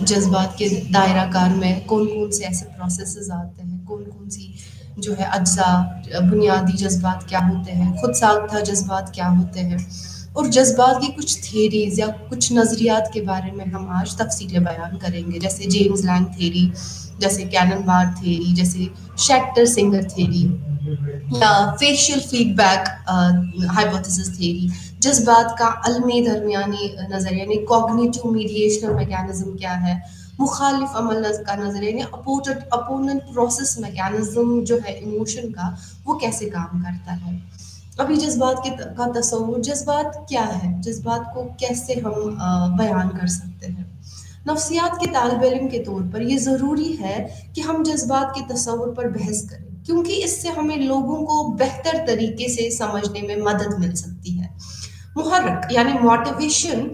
جذبات کے دائرہ کار میں کون کون سے ایسے پروسیسز آتے ہیں، کون کون سی جو ہے اجزاء، بنیادی جذبات کیا ہوتے ہیں، خود ساختہ جذبات کیا ہوتے ہیں، اور جذبات کی کچھ تھیریز یا کچھ نظریات کے بارے میں ہم آج تفصیل بیان کریں گے، جیسے جیمز لینگ تھیری، جیسے کینن بار تھیری، جیسے شیکٹر سنگر تھیری، یا facial feedback hypothesis theory, جذبات کا علمی درمیانی نظریہ یعنی کوگنیٹو میڈیشنل میکانزم کیا ہے، مخالف عمل کا نظریہ یعنی اپوننٹ پروسیس میکانزم جو ہے ایموشن کا، وہ کیسے کام کرتا ہے۔ ابھی جذبات کا تصور، جذبات کیا ہے، جذبات کو کیسے ہم بیان کر سکتے ہیں۔ نفسیات کے طالب علم کے طور پر یہ ضروری ہے کہ ہم جذبات کے تصور پر بحث کریں، کیونکہ اس سے ہمیں لوگوں کو بہتر طریقے سے سمجھنے میں مدد مل سکتی ہے۔ محرک یعنی موٹیویشن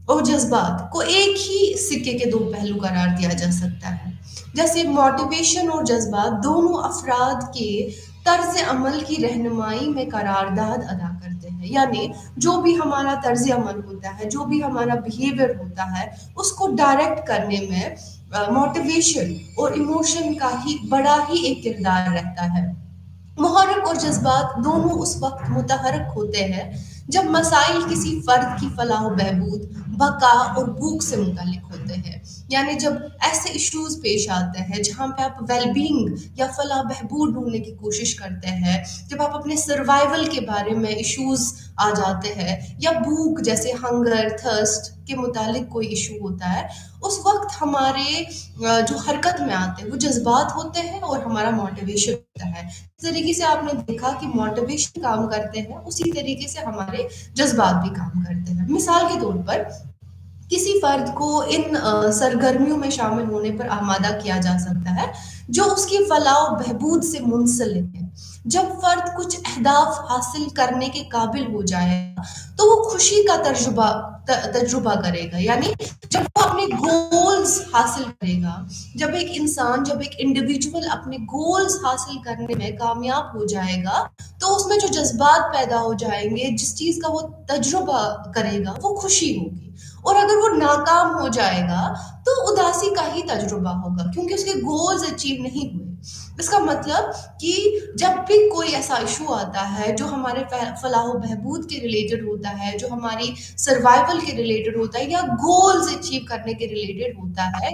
اور جذبات کو ایک ہی سکے کے دو پہلو قرار دیا جا سکتا ہے۔ جیسے موٹیویشن اور جذبات دونوں افراد کے طرز عمل کی رہنمائی میں قرارداد ادا کرتے ہیں، یعنی جو بھی ہمارا طرز عمل ہوتا ہے، جو بھی ہمارا بیہیویئر ہوتا ہے، اس کو ڈائریکٹ کرنے میں موٹیویشن اور ایموشن کا ہی بڑا ہی ایک کردار رہتا ہے۔ محرک اور جذبات دونوں اس وقت متحرک ہوتے ہیں جب مسائل کسی فرد کی فلاح و بہبود، بقا اور بھوک سے متعلق ہوتے ہیں، یعنی جب ایسے ایشوز پیش آتے ہیں جہاں پہ آپ ویل بینگ یا فلاح بہبود ڈھونڈنے کی کوشش کرتے ہیں، جب آپ اپنے سروائیول کے بارے میں ایشوز آ جاتے ہیں، یا بھوک جیسے ہنگر، تھرسٹ کے متعلق کوئی ایشو ہوتا ہے، اس وقت ہمارے جو حرکت میں آتے ہیں وہ جذبات ہوتے ہیں اور ہمارا موٹیویشن ہوتا ہے۔ اس طریقے سے آپ نے دیکھا کہ موٹیویشن کام کرتے ہیں، اسی طریقے سے ہمارے جذبات بھی کام کرتے ہیں۔ مثال کے طور پر کسی فرد کو ان سرگرمیوں میں شامل ہونے پر آمادہ کیا جا سکتا ہے جو اس کی فلاح و بہبود سے منسلک ہے۔ جب فرد کچھ اہداف حاصل کرنے کے قابل ہو جائے گا تو وہ خوشی کا تجربہ کرے گا، یعنی جب وہ اپنے گولز حاصل کرے گا، جب ایک انسان، جب ایک انڈیویجول اپنے گولز حاصل کرنے میں کامیاب ہو جائے گا تو اس میں جو جذبات پیدا ہو جائیں گے، جس چیز کا وہ تجربہ کرے گا، وہ خوشی ہوگی۔ اور اگر وہ ناکام ہو جائے گا تو اداسی کا ہی تجربہ ہوگا، کیونکہ اس کے گولز اچیو نہیں ہوئے۔ اس کا مطلب کہ جب بھی کوئی ایسا ایشو آتا ہے جو ہمارے فلاح و بہبود کے ریلیٹڈ ہوتا ہے، جو ہماری سروائیول کے ریلیٹڈ ہوتا ہے، یا گولز اچیو کرنے کے ریلیٹڈ ہوتا ہے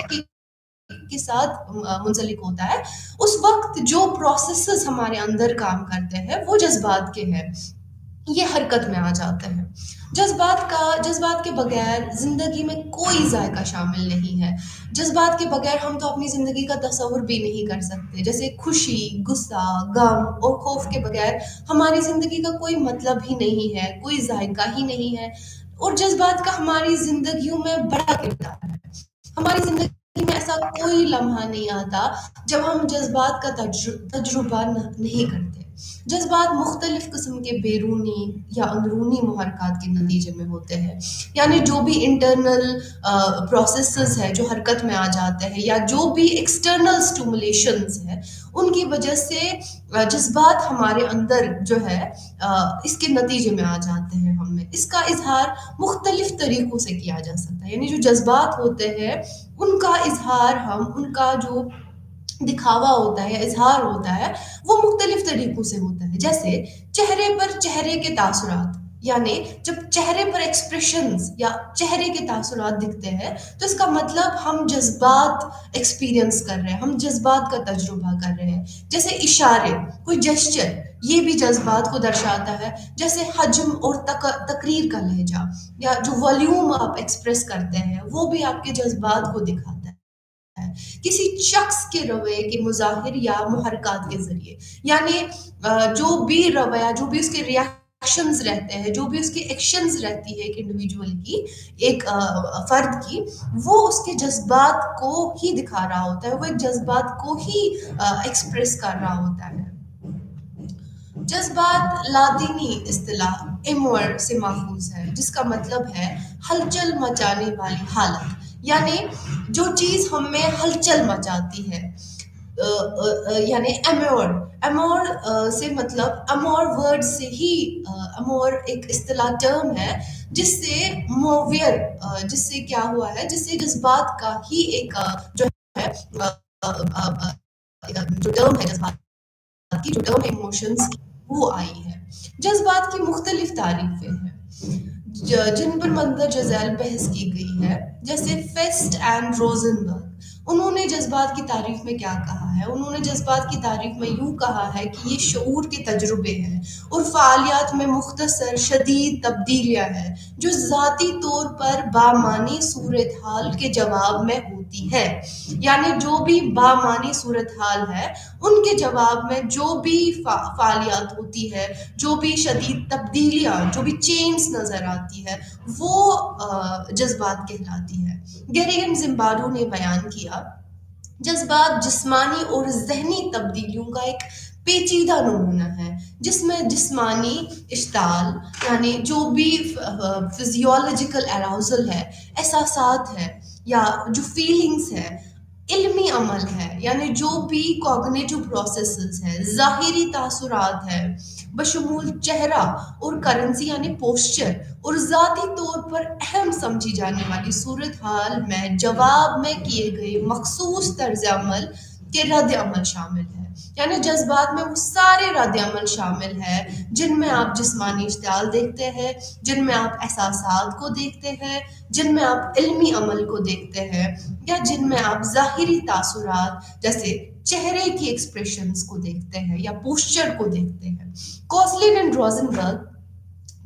کے ساتھ منسلک ہوتا ہے، اس وقت جو پروسیسز ہمارے اندر کام کرتے ہیں وہ جذبات کے ہیں، یہ حرکت میں آ جاتے ہیں۔ جذبات کے بغیر زندگی میں کوئی ذائقہ شامل نہیں ہے۔ جذبات کے بغیر ہم تو اپنی زندگی کا تصور بھی نہیں کر سکتے، جیسے خوشی، غصہ، غم اور خوف کے بغیر ہماری زندگی کا کوئی مطلب ہی نہیں ہے، کوئی ذائقہ ہی نہیں ہے۔ اور جذبات کا ہماری زندگیوں میں بڑا کردار ہے۔ ہماری زندگی میں ایسا کوئی لمحہ نہیں آتا جب ہم جذبات کا تجربہ نہیں کرتے۔ جذبات مختلف قسم کے بیرونی یا اندرونی محرکات کے نتیجے میں ہوتے ہیں، یعنی جو بھی انٹرنل پروسیسز ہے جو حرکت میں آ جاتے ہیں، یا جو بھی ایکسٹرنل سٹیمولیشنز ہیں، ان کی وجہ سے جذبات ہمارے اندر جو ہے اس کے نتیجے میں آ جاتے ہیں۔ ہمیں اس کا اظہار مختلف طریقوں سے کیا جا سکتا ہے، یعنی جو جذبات ہوتے ہیں ان کا اظہار ان کا جو دکھاوا ہوتا ہے، اظہار ہوتا ہے، وہ مختلف طریقوں سے ہوتا ہے۔ جیسے چہرے پر چہرے کے تاثرات، یعنی جب چہرے پر ایکسپریشنز یا چہرے کے تاثرات دکھتے ہیں تو اس کا مطلب ہم جذبات ایکسپیرینس کر رہے ہیں، ہم جذبات کا تجربہ کر رہے ہیں۔ جیسے اشارے، کوئی جسچر، یہ بھی جذبات کو درشاتا ہے۔ جیسے حجم اور تقریر کا لہجہ، یا جو والیوم آپ ایکسپریس کرتے ہیں، وہ بھی آپ کے جذبات کو دکھاتا ہے۔ کسی شخص کے رویے کے مظاہر یا محرکات کے ذریعے، یعنی جو بھی رویہ، جو بھی اس کے ریاکشنز رہتے ہیں، جو بھی اس کی ایکشنز رہتی ہے ایک انڈیویجول کی، ایک فرد کی، وہ اس کے جذبات کو ہی دکھا رہا ہوتا ہے، وہ ایک جذبات کو ہی ایکسپریس کر رہا ہوتا ہے۔ جذبات لاطینی اصطلاح ایمور سے ماخوذ ہے، جس کا مطلب ہے ہلچل مچانے والی حالت، یعنی جو چیز ہم میں ہلچل مچاتی ہے۔ یعنی امور، امور سے مطلب امور ورڈ سے ہی امور ایک اصطلاح ٹرم ہے جس سے موویر، جس سے کیا ہوا ہے، جس سے جذبات کا ہی ایک جو ہے جو ٹرم ہے جذبات کی، جو ٹرم ایموشنز کی وہ آئی ہے۔ جذبات کی مختلف تعریفیں ہیں جن پر مندر جزیل بحث کی گئی ہے، جیسے فیسٹ اینڈ روزنبرگ۔ انہوں نے جذبات کی تعریف میں کیا کہا ہے؟ انہوں نے جذبات کی تعریف میں یوں کہا ہے کہ یہ شعور کے تجربے ہیں اور فعالیات میں مختصر شدید تبدیلیاں ہیں جو ذاتی طور پر بامعنی صورتحال کے جواب میں ہوتی ہے۔ یعنی جو بھی بامعنی صورتحال ہے ان کے جواب میں جو بھی فعالیات ہوتی ہے، جو بھی شدید تبدیلیاں، جو بھی چینج نظر آتی ہے، وہ جذبات کہلاتی ہے۔ گیریگن زمبارو نے بیان کیا، جذبات جسمانی اور ذہنی تبدیلیوں کا ایک پیچیدہ نمونہ ہے جس میں جسمانی اشتعال یعنی جو بھی فزیولوجیکل اراؤزل ہے، احساسات ہے یا جو فیلنگز ہے، علمی عمل ہے یعنی جو بھی کوگنیٹو پروسیسز ہیں، ظاہری تاثرات ہیں بشمول چہرہ اور کرنسی یعنی پوسچر، اور ذاتی طور پر اہم سمجھی جانے والی صورتحال میں جواب میں کیے گئے مخصوص طرز عمل کے رد عمل شامل ہے۔ یعنی جذبات میں وہ سارے رد عمل شامل ہے جن میں آپ جسمانی اشتعال دیکھتے ہیں، جن میں آپ احساسات کو دیکھتے ہیں، جن میں آپ علمی عمل کو دیکھتے ہیں، یا جن میں آپ ظاہری تاثرات جیسے چہرے کی ایکسپریشنز کو دیکھتے ہیں یا پوسچر کو دیکھتے ہیں۔ کوسلن اینڈ روزنبرگ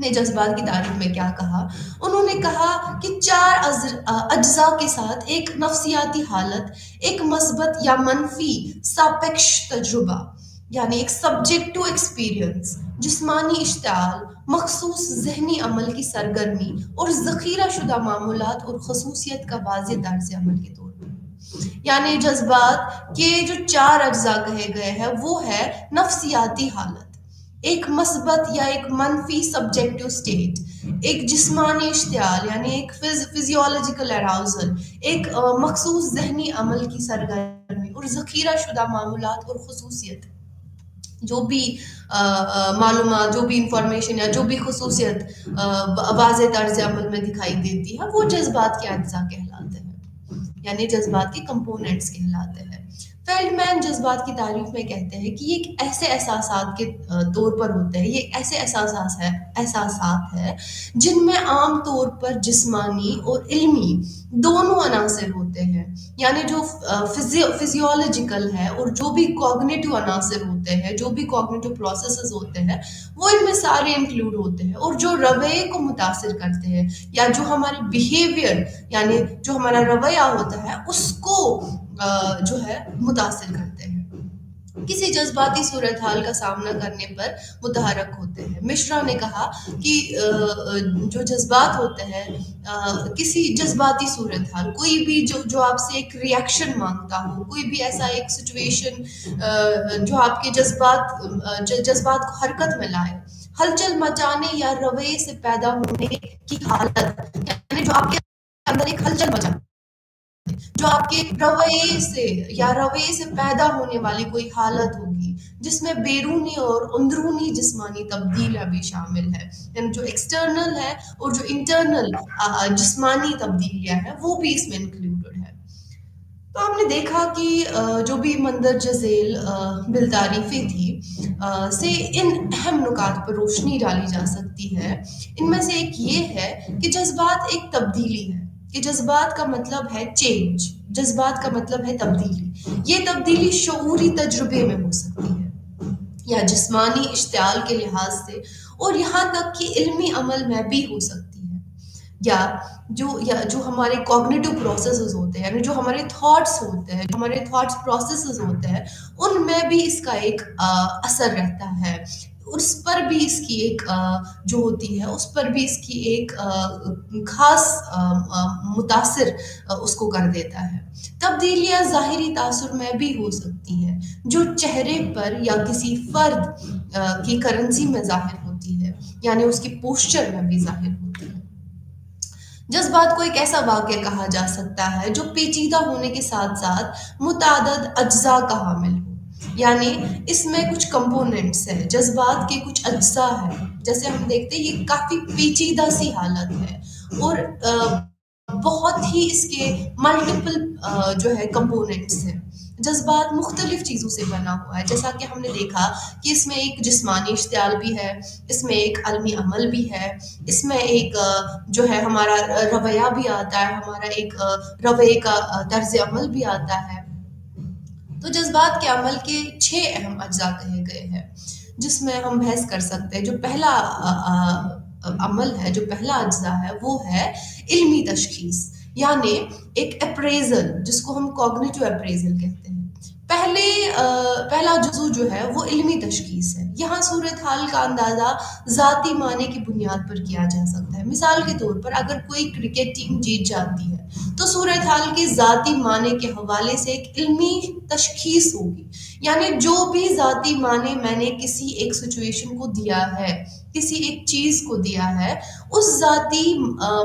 نے جذبات کی تعریف میں کیا کہا؟ انہوں نے کہا کہ 4 اجزاء کے ساتھ ایک نفسیاتی حالت، ایک مثبت یا منفی ساپیکش تجربہ یعنی ایک سبجیکٹو ایکسپیرئنس، جسمانی اشتعال، مخصوص ذہنی عمل کی سرگرمی اور ذخیرہ شدہ معمولات اور خصوصیت کا واضح طرز عمل کے طور پر۔ یعنی جذبات کے جو 4 اجزاء کہے گئے ہیں وہ ہے نفسیاتی حالت، ایک مثبت یا ایک منفی سبجیکٹو سٹیٹ، ایک جسمانی اشتعال یعنی ایک فزیولوجیکل اراؤزل، ایک مخصوص ذہنی عمل کی سرگرمی اور ذخیرہ شدہ معمولات اور خصوصیت۔ جو بھی معلومات، جو بھی انفارمیشن یا جو بھی خصوصیت واضح طرز عمل میں دکھائی دیتی ہے وہ جذبات کے اجزاء کہلاتے ہیں، یعنی جذبات کے کمپوننٹس کہلاتے ہیں۔ فیلڈ مین جذبات کی تعریف میں کہتے ہیں کہ یہ ایک ایسے احساسات کے طور پر ہوتے ہیں، یہ ایسے احساسات ہیں جن میں عام طور پر جسمانی اور علمی دونوں عناصر ہوتے ہیں، یعنی جو فزیولوجیکل ہے اور جو بھی کوگنیٹو عناصر ہوتے ہیں، جو بھی کوگنیٹو پروسیسز ہوتے ہیں وہ ان میں سارے انکلوڈ ہوتے ہیں، اور جو رویے کو متاثر کرتے ہیں یا جو ہمارے بیہیویئر یعنی جو ہمارا رویہ ہوتا ہے اس کو جو ہے متاثر کرتے ہیں۔ کسی جذباتی صورتحال کا سامنا کرنے پر متحرک ہوتے ہیں۔ مشرا نے کہا کہ جو جذبات ہوتے ہیں، کسی جذباتی صورتحال، کوئی بھی جو آپ سے ایک ریئیکشن مانگتا ہو، کوئی بھی ایسا ایک سچویشن جو آپ کے جذبات کو حرکت میں لائے، ہلچل مچانے یا رویے سے پیدا ہونے کی حالت، یعنی جو آپ کے اندر ایک ہلچل مچا، جو آپ کے رویے سے پیدا ہونے والی کوئی حالت ہوگی جس میں بیرونی اور اندرونی جسمانی تبدیلیاں بھی شامل ہے، یعنی جو ایکسٹرنل ہے اور جو انٹرنل جسمانی تبدیلیاں ہیں وہ بھی اس میں انکلوڈڈ ہے۔ تو ہم نے دیکھا کہ جو بھی مندرجہ ذیل بالتعریفی تھی سے ان اہم نکات پر روشنی ڈالی جا سکتی ہے۔ ان میں سے ایک یہ ہے کہ جذبات ایک تبدیلی ہے، کہ جذبات کا مطلب ہے چینج، جذبات کا مطلب ہے تبدیلی۔ یہ تبدیلی شعوری تجربے میں ہو سکتی ہے یا جسمانی اشتعال کے لحاظ سے، اور یہاں تک کہ علمی عمل میں بھی ہو سکتی ہے، یا جو ہمارے کوگنیٹو پروسیسز ہوتے ہیں، یعنی جو ہمارے تھاٹس ہوتے ہیں، جو ہمارے تھاٹس پروسیسز ہوتے ہیں ان میں بھی اس کا ایک اثر رہتا ہے، اس پر بھی اس کی ایک جو ہوتی ہے اس پر بھی اس کی ایک خاص متاثر اس کو کر دیتا ہے۔ تبدیلیاں ظاہری تاثر میں بھی ہو سکتی ہیں جو چہرے پر یا کسی فرد کی کرنسی میں ظاہر ہوتی ہے، یعنی اس کی پوسچر میں بھی ظاہر ہوتی ہے۔ جذبات کو ایک ایسا واقعہ کہا جا سکتا ہے جو پیچیدہ ہونے کے ساتھ ساتھ متعدد اجزاء کا حامل ہو، یعنی اس میں کچھ کمپوننٹس ہیں، جذبات کے کچھ اجزاء ہیں، جیسے ہم دیکھتے ہیں یہ کافی پیچیدہ سی حالت ہے اور بہت ہی اس کے ملٹیپل جو ہے کمپوننٹس ہیں۔ جذبات مختلف چیزوں سے بنا ہوا ہے، جیسا کہ ہم نے دیکھا کہ اس میں ایک جسمانی اشتعال بھی ہے، اس میں ایک عالمی عمل بھی ہے، اس میں ایک جو ہے ہمارا رویہ بھی آتا ہے، ہمارا ایک رویے کا طرز عمل بھی آتا ہے۔ تو جذبات کے عمل کے 6 اہم اجزاء کہے گئے ہیں، جس میں ہم بحث کر سکتے ہیں۔ جو پہلا عمل ہے، جو پہلا اجزاء ہے وہ ہے علمی تشخیص، یعنی ایک اپریزل جس کو ہم کوگنیٹو اپریزل کہتے ہیں۔ پہلا جزو جو ہے وہ علمی تشخیص ہے۔ یہاں صورتحال کا اندازہ ذاتی معنی کی بنیاد پر کیا جا سکتا ہے۔ مثال کے طور پر اگر کوئی کرکٹ ٹیم جیت جاتی ہے تو صورتحال کے ذاتی معنی کے حوالے سے ایک علمی تشخیص ہوگی، یعنی جو بھی ذاتی معنی میں نے کسی ایک سچویشن کو دیا ہے، کسی ایک چیز کو دیا ہے، اس ذاتی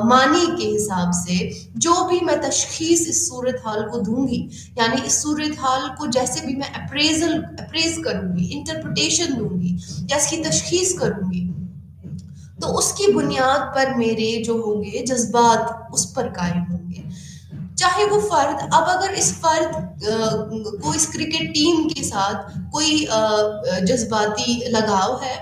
معنی کے حساب سے جو بھی میں تشخیص اس صورتحال کو دوں گی، یعنی اس صورتحال کو جیسے بھی میں اپریز کروں گی، انٹرپریٹیشن دوں گی یا اس کی تشخیص کروں گی، تو اس کی بنیاد پر میرے جو ہوں گے جذبات اس پر قائم ہوں گے۔ چاہے وہ فرد، اب اگر اس فرد کو اس کرکٹ ٹیم کے ساتھ کوئی جذباتی لگاؤ ہے،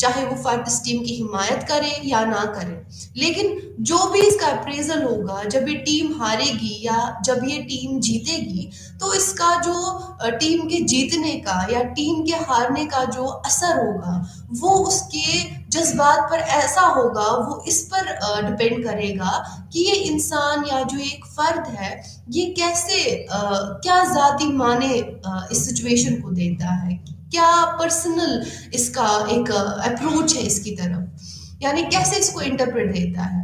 چاہے وہ فرد اس ٹیم کی حمایت کرے یا نہ کرے، لیکن جو بھی اس کا اپریزل ہوگا جب یہ ٹیم ہارے گی یا جب یہ ٹیم جیتے گی، تو اس کا جو ٹیم کے جیتنے کا یا ٹیم کے ہارنے کا جو اثر ہوگا وہ اس کے جذبات پر ایسا ہوگا، وہ اس پر ڈپینڈ کرے گا کہ یہ انسان یا جو ایک فرد ہے یہ کیسے کیا ذاتی معنی اس سچویشن کو دیتا ہے، کیا پرسنل اس کا ایک اپروچ ہے اس کی طرف، یعنی کیسے اس کو انٹرپریٹ دیتا ہے۔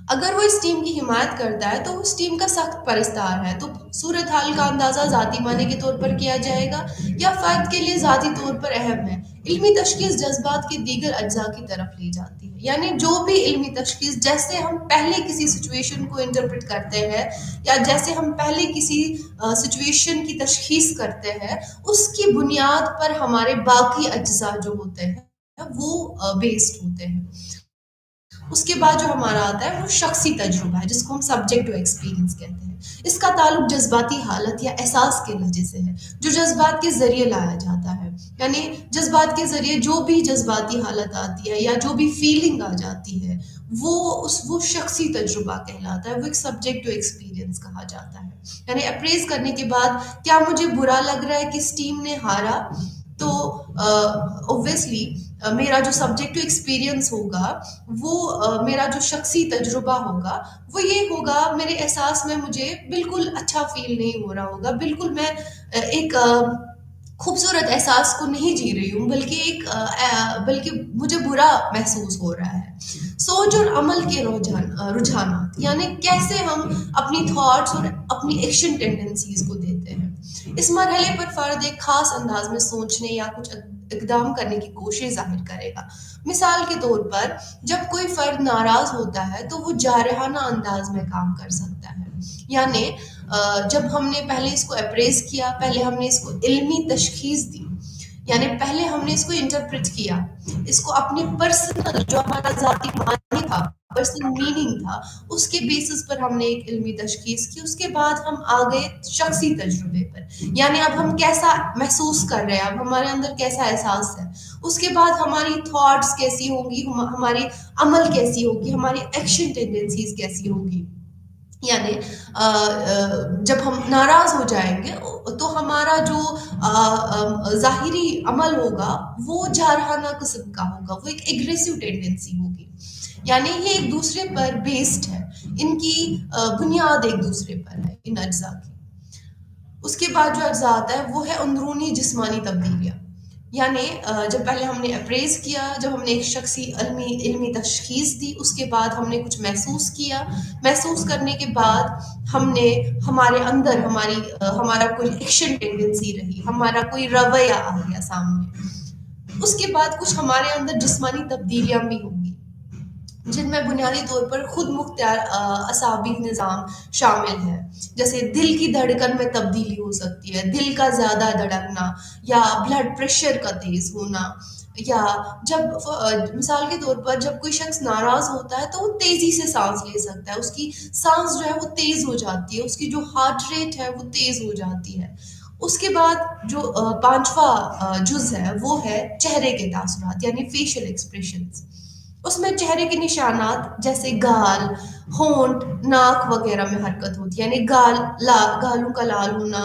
اگر وہ اس ٹیم کی حمایت کرتا ہے تو وہ اس ٹیم کا سخت پرستار ہے، تو صورتحال کا اندازہ ذاتی معنی کے طور پر کیا جائے گا یا فرد کے لیے ذاتی طور پر اہم ہے۔ علمی تشخیص جذبات کے دیگر اجزاء کی طرف لی جاتی ہے، یعنی جو بھی علمی تشخیص، جیسے ہم پہلے کسی سچویشن کو انٹرپریٹ کرتے ہیں یا جیسے ہم پہلے کسی سچویشن کی تشخیص کرتے ہیں، اس کی بنیاد پر ہمارے باقی اجزاء جو ہوتے ہیں وہ بیسڈ ہوتے ہیں۔ اس کے بعد جو ہمارا آتا ہے وہ شخصی تجربہ ہے، جس کو ہم سبجیکٹو ایکسپیرینس کہتے ہیں۔ اس کا تعلق جذباتی حالت یا احساس کے لہجے سے ہے، جو جذبات کے ذریعے لایا جاتا ہے، یعنی جذبات کے ذریعے جو بھی جذباتی حالت آتی ہے یا جو بھی فیلنگ آ جاتی ہے وہ شخصی تجربہ کہلاتا ہے، وہ ایک سبجیکٹو ایکسپیرینس کہا جاتا ہے۔ یعنی اپریز کرنے کے بعد کیا مجھے برا لگ رہا ہے کہ اس ٹیم نے ہارا، تو اوبویسلی میرا جو سبجیکٹو ایکسپیرینس ہوگا، وہ میرا جو شخصی تجربہ ہوگا وہ یہ ہوگا، میرے احساس میں مجھے بالکل اچھا فیل نہیں ہو رہا ہوگا، بالکل میں ایک خوبصورت احساس کو نہیں جی رہی ہوں، بلکہ مجھے برا محسوس ہو رہا ہے۔ سوچ اور عمل کے رجحانات، یعنی کیسے ہم اپنی تھاٹس اور اپنی ایکشن ٹینڈنسیز کو دیتے ہیں۔ اس مرحلے پر فرد ایک خاص انداز میں سوچنے یا کچھ اقدام کرنے کی کوشش ظاہر کرے گا۔ مثال کے طور پر جب کوئی فرد ناراض ہوتا ہے تو وہ جارحانہ انداز میں کام کر سکتا ہے، یعنی جب ہم نے پہلے اس کو اپریز کیا، پہلے ہم نے اس کو علمی تشخیص دی، یعنی پہلے ہم نے اس کو انٹرپریٹ کیا، اس کو اپنی پرسنل جو ہمارا ذاتی معنی تھا، پرسنل میننگ تھا، اس کے بیسس پر ہم نے ایک علمی تشخیص کی، اس کے بعد ہم آگے شخصی تجربے پر، یعنی اب ہم کیسا محسوس کر رہے ہیں، اب ہمارے اندر کیسا احساس ہے، اس کے بعد ہماری تھاٹس کیسی ہوں گی، ہماری عمل کیسی ہوگی، ہماری ایکشن ٹینڈنسیز کیسی ہوگی۔ یعنی جب ہم ناراض ہو جائیں گے تو ہمارا جو ظاہری عمل ہوگا وہ جارحانہ قسم کا ہوگا، وہ ایک ایگریسو ٹینڈنسی ہوگی، یعنی یہ ایک دوسرے پر بیسڈ ہے، ان کی بنیاد ایک دوسرے پر ہے ان اجزاء کی۔ اس کے بعد جو اجزاء آتا ہے وہ ہے اندرونی جسمانی تبدیلیاں، یعنی جب پہلے ہم نے اپریز کیا، جب ہم نے ایک شخصی علمی تشخیص دی، اس کے بعد ہم نے کچھ محسوس کیا، محسوس کرنے کے بعد ہم نے ہمارے اندر ہمارا کوئی ایکشن ٹینڈنسی رہی، ہمارا کوئی رویہ آ گیا سامنے، اس کے بعد کچھ ہمارے اندر جسمانی تبدیلیاں بھی ہوں گی۔ جن میں بنیادی طور پر خود مختار اعصابی نظام شامل ہے، جیسے دل کی دھڑکن میں تبدیلی ہو سکتی ہے، دل کا زیادہ دھڑکنا یا بلڈ پریشر کا تیز ہونا، یا جب مثال کے طور پر جب کوئی شخص ناراض ہوتا ہے تو وہ تیزی سے سانس لے سکتا ہے، اس کی سانس جو ہے وہ تیز ہو جاتی ہے، اس کی جو ہارٹ ریٹ ہے وہ تیز ہو جاتی ہے۔ اس کے بعد جو پانچواں جز ہے وہ ہے چہرے کے تاثرات یعنی فیشل ایکسپریشنز۔ اس میں چہرے کے نشانات جیسے گال، ہونٹ، ناک وغیرہ میں حرکت ہوتی ہے، یعنی گالوں کا لال ہونا،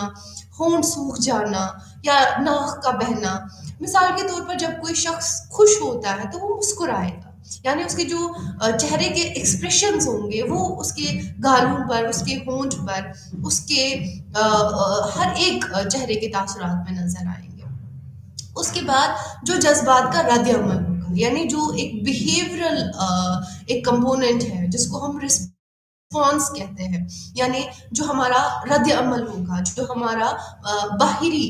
ہونٹ سوکھ جانا یا ناک کا بہنا۔ مثال کے طور پر جب کوئی شخص خوش ہوتا ہے تو وہ مسکرائے گا، یعنی اس کے جو چہرے کے ایکسپریشنز ہوں گے وہ اس کے گالوں پر، اس کے ہونٹ پر، اس کے ہر ایک چہرے کے تاثرات میں نظر آئیں گے۔ اس کے بعد جو جذبات کا رد عمل ہوگا، یعنی جو ایک بیہیورل ایک کمپوننٹ ہے جس کو ہم رسپانس کہتے ہیں، یعنی جو ہمارا رد عمل ہوگا، جو ہمارا باہری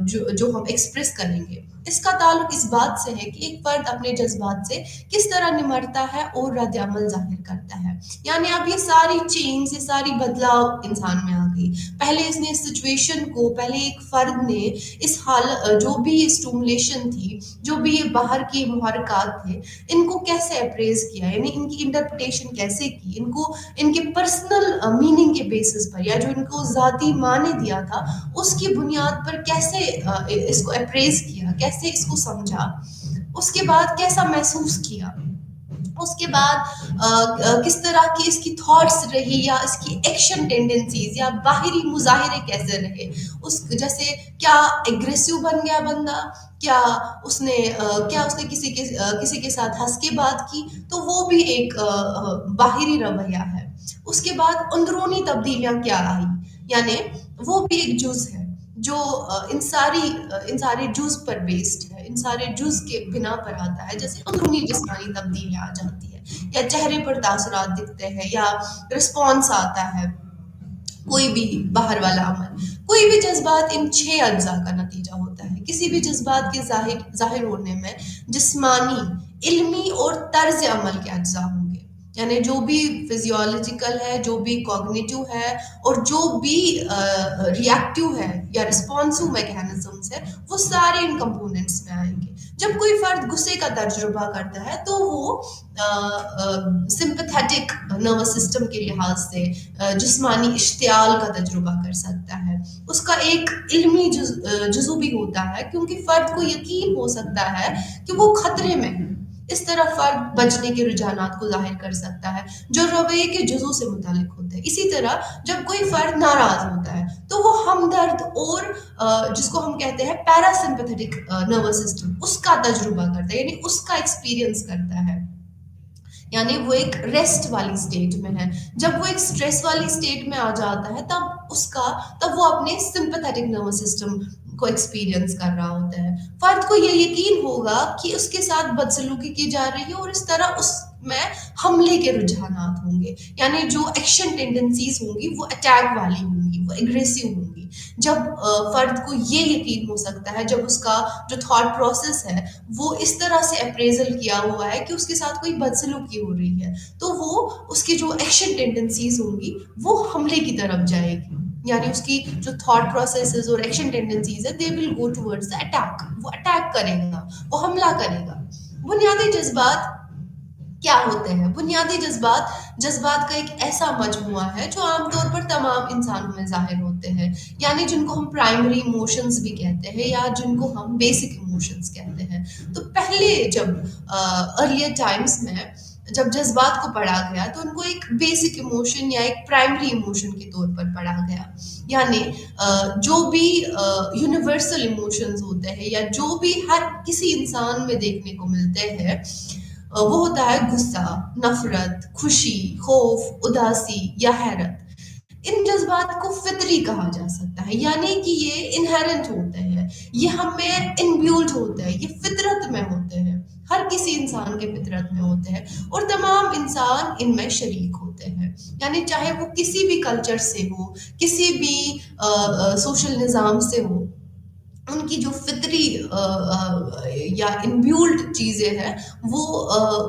جو ہم ایکسپریس کریں گے، اس کا تعلق اس بات سے ہے کہ ایک فرد اپنے جذبات سے کس طرح نمٹتا ہے اور رد عمل ظاہر کرتا ہے۔ یعنی اب یہ ساری چینز، یہ ساری بدلاؤ انسان میں آ گئی۔ پہلے اس نے اس سچویشن کو، پہلے ایک فرد نے اس حال جو بھی اسٹیمولیشن تھی، جو بھی یہ باہر کے محرکات تھے، ان کو کیسے اپریز کیا، یعنی ان کی انٹرپریٹیشن کیسے کی، ان کو ان کے پرسنل میننگ کے بیسس پر یا جو ان کو ذاتی معنی دیا تھا اس کی بنیاد پر کیسے اس کو اپریز کیا، کیسے اس کو سمجھا، اس کے بعد کیسا محسوس کیا، اس کے بعد کس طرح کی اس کی تھاٹس رہی یا اس کی ایکشن ٹینڈنسیز یا باہری مظاہرے کیسے رہے، اس جیسے کیا ایگریسو بن گیا بندہ، کیا اس نے کسی کے ساتھ ہنس کے بات کی، تو وہ بھی ایک باہری رویہ ہے۔ اس کے بعد اندرونی تبدیلیاں کیا آئی، یعنی وہ بھی ایک جز ہے جو ان سارے جز پر بیسڈ ہے، ان سارے جز کے بنا پر آتا ہے، جیسے اندرونی جسمانی تبدیلیاں آ جاتی ہے، یا چہرے پر تاثرات دکھتے ہیں، یا رسپانس آتا ہے، کوئی بھی باہر والا عمل، کوئی بھی جذبات ان 6 اجزاء کا نتیجہ ہوتا ہے۔ کسی بھی جذبات کے ظاہر ہونے میں جسمانی، علمی اور طرز عمل کے اجزاء ہوں گے، یعنی جو بھی فزیولوجیکل ہے، جو بھی کوگنیٹو ہے، اور جو بھی ری ایکٹیو ہے یا رسپانسو میکینزمس ہے، وہ سارے ان کمپوننٹس میں آئیں گے۔ جب کوئی فرد غصے کا تجربہ کرتا ہے تو وہ سمپتھیٹک نروس سسٹم کے لحاظ سے جسمانی اشتعال کا تجربہ کر سکتا ہے۔ اس کا ایک علمی جزو بھی ہوتا ہے، کیونکہ فرد کو یقین ہو سکتا ہے کہ وہ خطرے میں ہے، اس طرح فرد بچنے کے رجحانات کو ظاہر کر سکتا ہے جو رویے کے جزو سے متعلق ہوتے ہیں۔ اسی طرح جب کوئی فرد ناراض ہوتا ہے تو وہ ہمدرد اور جس کو ہم کہتے ہیں پیرا سمپتھیٹک نروس سسٹم، اس کا تجربہ کرتا ہے، یعنی اس کا ایکسپیرئنس کرتا ہے، یعنی وہ ایک ریسٹ والی سٹیٹ میں ہے۔ جب وہ ایک سٹریس والی سٹیٹ میں آ جاتا ہے تب وہ اپنے سمپتھیٹک نروس سسٹم کو ایکسپیرینس کر رہا ہوتا ہے۔ فرد کو یہ یقین ہوگا کہ اس کے ساتھ بدسلوکی کی جا رہی ہے اور اس طرح اس میں حملے کے رجحانات ہوں گے، یعنی جو ایکشن ٹینڈنسیز ہوں گی وہ اٹیک والی ہوں گی، وہ اگریسو ہوں گی۔ جب فرد کو یہ یقین ہو سکتا ہے، جب اس کا جو تھاٹ پروسیس ہے وہ اس طرح سے اپریزل کیا ہوا ہے کہ اس کے ساتھ کوئی بدسلوکی ہو رہی ہے، تو وہ اس کی جو ایکشن ٹینڈنسیز ہوں گی وہ حملے کی طرف جائے گی، یعنی اس کی جو تھاٹ پروسیسز اور ایکشن ٹینڈنسیز ہے they will go towards the attack، وہ اٹیک کرے گا، وہ حملہ کرے گا۔ بنیادی جذبات کیا ہوتے ہیں؟ بنیادی جذبات کا ایک ایسا مجموعہ ہے جو عام طور پر تمام انسانوں میں ظاہر ہوتے ہیں، یعنی جن کو ہم پرائمری ایموشنز بھی کہتے ہیں یا جن کو ہم بیسک ایموشنز کہتے ہیں۔ تو پہلے جب ارلیئر ٹائمز میں جب جذبات کو پڑھا گیا تو ان کو ایک بیسک ایموشن یا ایک پرائمری ایموشن کے طور پر پڑھا گیا، یعنی جو بھی یونیورسل ایموشنز ہوتے ہیں یا جو بھی ہر کسی انسان میں دیکھنے کو ملتے ہیں، وہ ہوتا ہے غصہ، نفرت، خوشی، خوف، اداسی یا حیرت۔ ان جذبات کو فطری کہا جا سکتا ہے، یعنی کہ یہ انہیرنٹ ہوتے ہیں، یہ ہمیں انبیولڈ ہوتے ہیں، یہ فطرت میں ہوتے ہیں، ہر کسی انسان کے فطرت میں ہوتے ہیں، اور تمام انسان ان میں شریک ہوتے ہیں، یعنی چاہے وہ کسی بھی کلچر سے ہو، کسی بھی سوشل نظام سے ہو، ان کی جو فطری یا انبیولڈ چیزیں ہیں وہ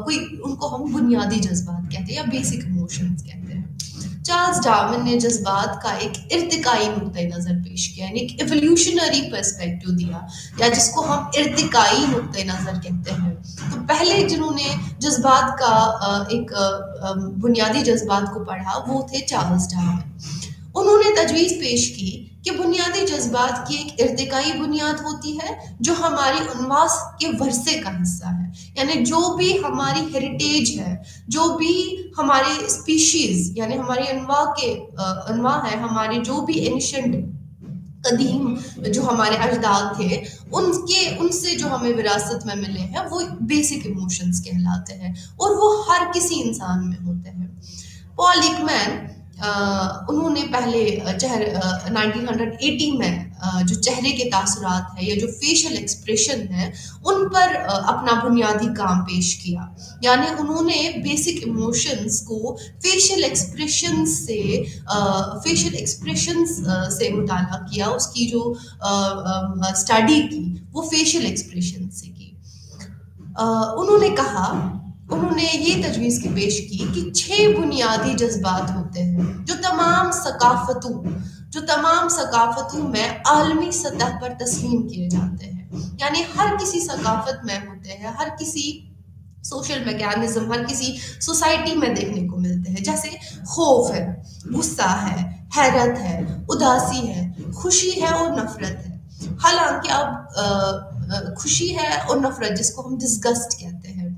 کوئی ان کو ہم بنیادی جذبات کہتے ہیں یا بیسک ایموشنز کہتے ہیں۔ چارلز ڈارون نے جذبات کا ایک ارتقائی نقطۂ نظر پیش کیا، یعنی ایک ایولیوشنری پرسپیکٹو دیا، یا جس کو ہم ارتقائی نقطۂ نظر کہتے ہیں۔ تو پہلے جنہوں نے جذبات کا ایک بنیادی جذبات کو پڑھا وہ تھے چارلز ڈارون۔ انہوں نے تجویز پیش کی کہ بنیادی جذبات کی ایک ارتقائی بنیاد ہوتی ہے جو ہماری انواع کے ورثے کا حصہ ہے، یعنی جو بھی ہماری ہیریٹیج ہے، جو بھی ہمارے اسپیشیز یعنی ہماری انواع ہے، ہمارے جو بھی اینشنٹ قدیم جو ہمارے اجداد تھے ان سے جو ہمیں وراثت میں ملے ہیں وہ بیسک ایموشنز کہلاتے ہیں، اور وہ ہر کسی انسان میں ہوتے ہیں۔ پال ایکمین انہوں نے پہلے 1980 میں جو چہرے کے تاثرات ہیں یا جو فیشل ایکسپریشن ہے ان پر اپنا بنیادی کام پیش کیا، یعنی انہوں نے بیسک ایموشنز کو فیشل ایکسپریشنز سے مطالعہ کیا، اس کی جو اسٹڈی کی وہ فیشل ایکسپریشن سے کی۔ انہوں نے یہ تجویز کی پیش کی کہ 6 بنیادی جذبات ہوتے ہیں جو تمام ثقافتوں میں عالمی سطح پر تسلیم کیے جاتے ہیں، یعنی ہر کسی ثقافت میں ہوتے ہیں، ہر کسی سوشل میکینزم، ہر کسی سوسائٹی میں دیکھنے کو ملتے ہیں، جیسے خوف ہے، غصہ ہے، حیرت ہے، اداسی ہے، خوشی ہے اور نفرت ہے۔ حالانکہ اب خوشی ہے اور نفرت جس کو ہم ڈسگسٹ کہتے ہیں،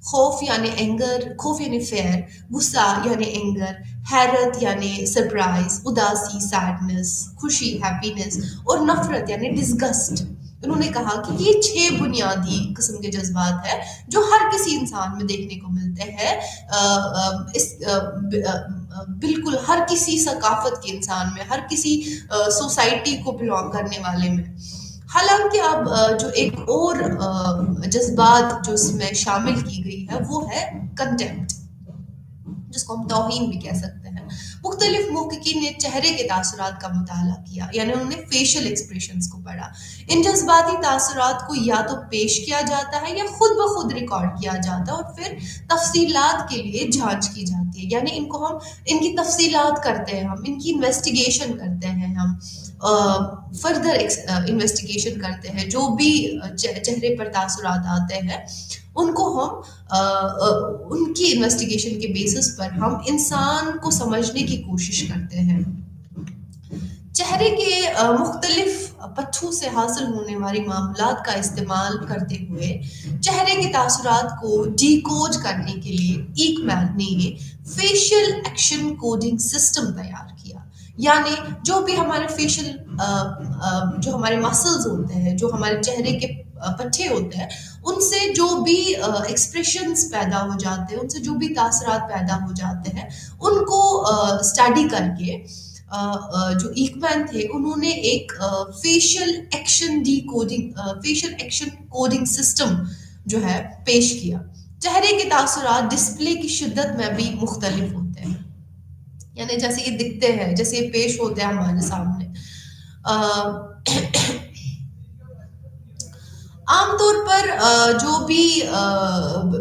خوف یعنی فیئر، غصہ یعنی اینگر، حیرت یعنی سرپرائز، اداسی سیڈنس، خوشی ہیپینس، اور نفرت یعنی ڈسگسٹ۔ انہوں نے کہا کہ یہ 6 بنیادی قسم کے جذبات ہیں جو ہر کسی انسان میں دیکھنے کو ملتے ہیں، بالکل ہر کسی ثقافت کے انسان میں، ہر کسی سوسائٹی کو بلانگ کرنے والے میں۔ حالانکہ اب جو ایک اور جذبات جو اس میں شامل کی گئی ہے وہ ہے کنٹیمپٹ، جس کو ہم توہین بھی کہہ سکتے ہیں۔ مختلف محققین نے چہرے کے تاثرات کا مطالعہ کیا، یعنی انہوں نے فیشل ایکسپریشنز کو پڑھا۔ ان جذباتی تاثرات کو یا تو پیش کیا جاتا ہے یا خود بخود ریکارڈ کیا جاتا ہے اور پھر تفصیلات کے لیے جانچ کی جاتی ہے، یعنی ان کی تفصیلات کرتے ہیں، ہم ان کی انویسٹیگیشن کرتے ہیں، ہم فردر انویسٹیگیشن کرتے ہیں، جو بھی چہرے پر تاثرات آتے ہیں ان کو ہم ان کی انویسٹیگیشن کے بیسس پر ہم انسان کو سمجھنے کی کوشش کرتے ہیں۔ چہرے کے مختلف پہلوؤں سے حاصل ہونے والی معلومات کا استعمال کرتے ہوئے چہرے کے تاثرات کو ڈی کوڈ کرنے کے لیے ایکمین نے فیشل ایکشن کوڈنگ سسٹم تیار کیا، یعنی جو بھی ہمارے فیشل جو ہمارے مسلز ہوتے ہیں، جو ہمارے چہرے کے پٹھے ہوتے ہیں، ان سے جو بھی ایکسپریشنز پیدا ہو جاتے ہیں، ان سے جو بھی تاثرات پیدا ہو جاتے ہیں، ان کو اسٹڈی کر کے جو ایکمین تھے انہوں نے ایک فیشل ایکشن کوڈنگ سسٹم جو ہے پیش کیا۔ چہرے کے تاثرات ڈسپلے کی شدت میں بھی مختلف ہوتے ہیں، یعنی جیسے یہ دکھتے ہیں، جیسے یہ پیش ہوتے ہیں ہمارے سامنے۔ عام طور پر جو بھی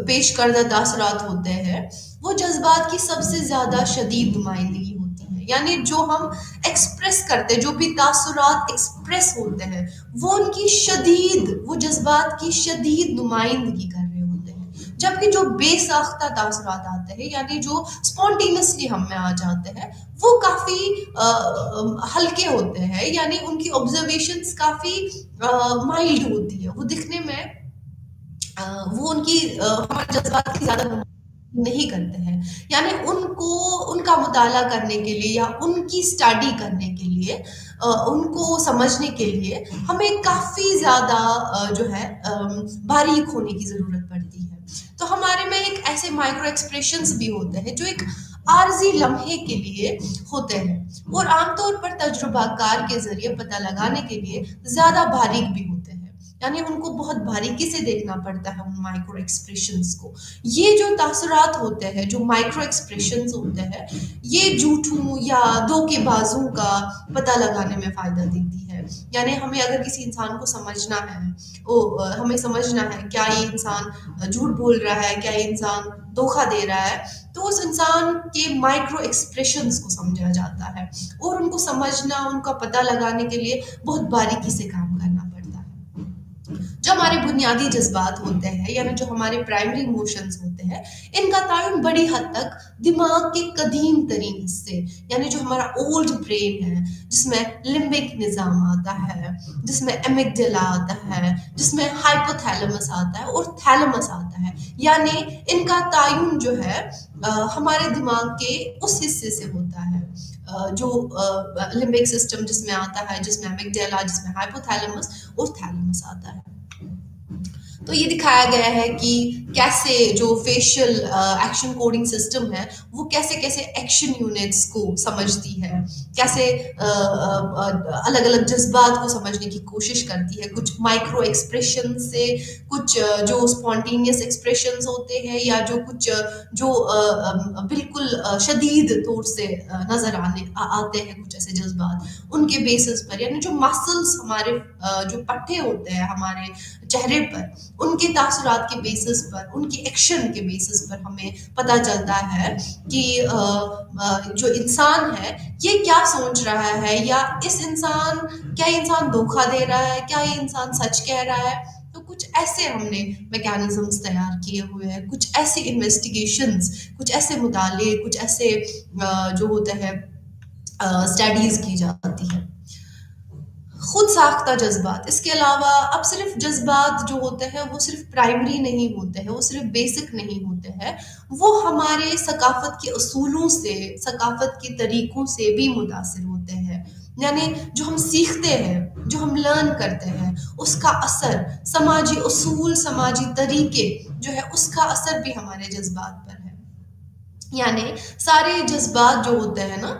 پیش کردہ تاثرات ہوتے ہیں وہ جذبات کی سب سے زیادہ شدید نمائندگی ہوتی ہے، یعنی جو ہم ایکسپریس کرتے ہیں، جو بھی تاثرات ایکسپریس ہوتے ہیں وہ جذبات کی شدید نمائندگی کر رہے ہوتے ہیں، جبکہ جو بے ساختہ تاثرات آتے ہیں یعنی جو اسپونٹینسلی ہم میں آ جاتے ہیں وہ کافی ہلکے ہوتے ہیں، یعنی ان کی آبزرویشنز کافی مائلڈ ہوتی ہے، وہ دکھنے میں وہ ان کی ہمارے جذبات کی زیادہ نہیں کرتے ہیں، یعنی ان کا مطالعہ کرنے کے لیے یا ان کی اسٹڈی کرنے کے لیے، ان کو سمجھنے کے لیے ہمیں کافی زیادہ جو ہے باریک ہونے کی ضرورت پڑتی ہے۔ تو ہمارے میں ایک ایسے مائکرو ایکسپریشنز بھی ہوتے ہیں جو ایک عارضی لمحے کے لیے ہوتے ہیں اور عام طور پر تجربہ کار کے ذریعے پتہ لگانے کے لیے زیادہ باریک بھی ہوتے ہیں، یعنی ان کو بہت باریکی سے دیکھنا پڑتا ہے ان مائکرو ایکسپریشنز کو۔ یہ جو تاثرات ہوتے ہیں، جو مائکرو ایکسپریشنز ہوتے ہیں، یہ جھوٹوں یا دھوکے بازوں کا پتہ لگانے میں فائدہ دیتی ہے۔ یعنی ہمیں اگر کسی انسان کو سمجھنا ہے، ہمیں سمجھنا ہے کیا یہ انسان جھوٹ بول رہا ہے، کیا یہ انسان دھوکہ دے رہا ہے، تو اس انسان کے مائکرو ایکسپریشنز کو سمجھا جاتا ہے، اور ان کو سمجھنا، ان کا پتہ لگانے کے لیے بہت باریکی سے کام کرنا پڑتا ہے۔ جو ہمارے بنیادی جذبات ہوتے ہیں، یعنی جو ہمارے پرائمری ایموشنز ہوتے ہیں، ان کا تعین بڑی حد تک دماغ کے قدیم ترین حصے، یعنی جو ہمارا اولڈ برین ہے، جس میں لمبک نظام آتا ہے، جس میں ایمگڈیلا آتا ہے، جس میں ہائپوتھیلمس آتا ہے اور تھیلمس آتا ہے، یعنی ان کا تعین جو ہے ہمارے دماغ کے اس حصے سے ہوتا ہے جو لمبک سسٹم جس میں آتا ہے، جس میں ایمگڈیلا، جس میں ہائپوتھیلمس اور تھیلمس آتا ہے۔ تو یہ دکھایا گیا ہے کہ کیسے جو فیشل ایکشن کوڈنگ سسٹم ہے وہ کیسے کیسے ایکشن یونٹس کو سمجھتی ہے، کیسے الگ الگ جذبات کو سمجھنے کی کوشش کرتی ہے، کچھ مائکرو ایکسپریشن سے، کچھ جو اسپونٹینیس ایکسپریشنز ہوتے ہیں، یا جو کچھ جو بالکل شدید طور سے نظر آتے ہیں، کچھ ایسے جذبات ان کے بیسس پر، یعنی جو مسلس ہمارے جو پٹھے ہوتے ہیں ہمارے چہرے پر، ان کے تاثرات کے بیسس پر، ان کی ایکشن کے بیسس پر ہمیں پتہ چلتا ہے کہ جو انسان ہے یہ کیا سوچ رہا ہے، یا کیا یہ انسان دھوکہ دے رہا ہے، کیا یہ انسان سچ کہہ رہا ہے۔ تو کچھ ایسے ہم نے میکینزمز تیار کیے ہوئے ہیں، کچھ ایسے انویسٹیگیشنز، کچھ ایسے مطالعے، کچھ ایسے جو ہوتے ہیں اسٹڈیز کی جاتی ہے۔ خود ساختہ جذبات، اس کے علاوہ اب صرف جذبات جو ہوتے ہیں وہ صرف پرائمری نہیں ہوتے ہیں، وہ صرف بیسک نہیں ہوتے ہیں، وہ ہمارے ثقافت کے اصولوں سے، ثقافت کے طریقوں سے بھی متاثر ہوتے ہیں، یعنی جو ہم سیکھتے ہیں، جو ہم لرن کرتے ہیں، اس کا اثر، سماجی اصول، سماجی طریقے جو ہے اس کا اثر بھی ہمارے جذبات پر ہے۔ یعنی سارے جذبات جو ہوتے ہیں نا،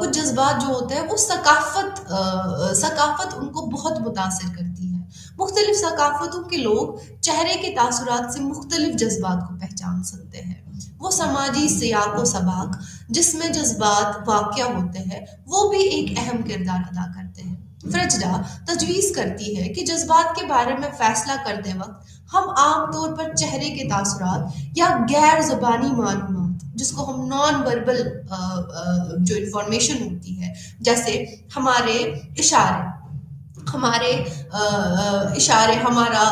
کچھ جذبات جو ہوتے ہیں وہ ثقافت ان کو بہت متاثر کرتی ہے۔ مختلف ثقافتوں کے لوگ چہرے کے تاثرات سے مختلف جذبات کو پہچان سکتے ہیں۔ وہ سماجی سیاق و سباق جس میں جذبات واقع ہوتے ہیں وہ بھی ایک اہم کردار ادا کرتے ہیں۔ فرجڈا تجویز کرتی ہے کہ جذبات کے بارے میں فیصلہ کرتے وقت ہم عام طور پر چہرے کے تاثرات یا غیر زبانی معلومات، جس کو ہم نان وربل جو انفارمیشن ہوتی ہے، جیسے ہمارے اشارے، ہمارا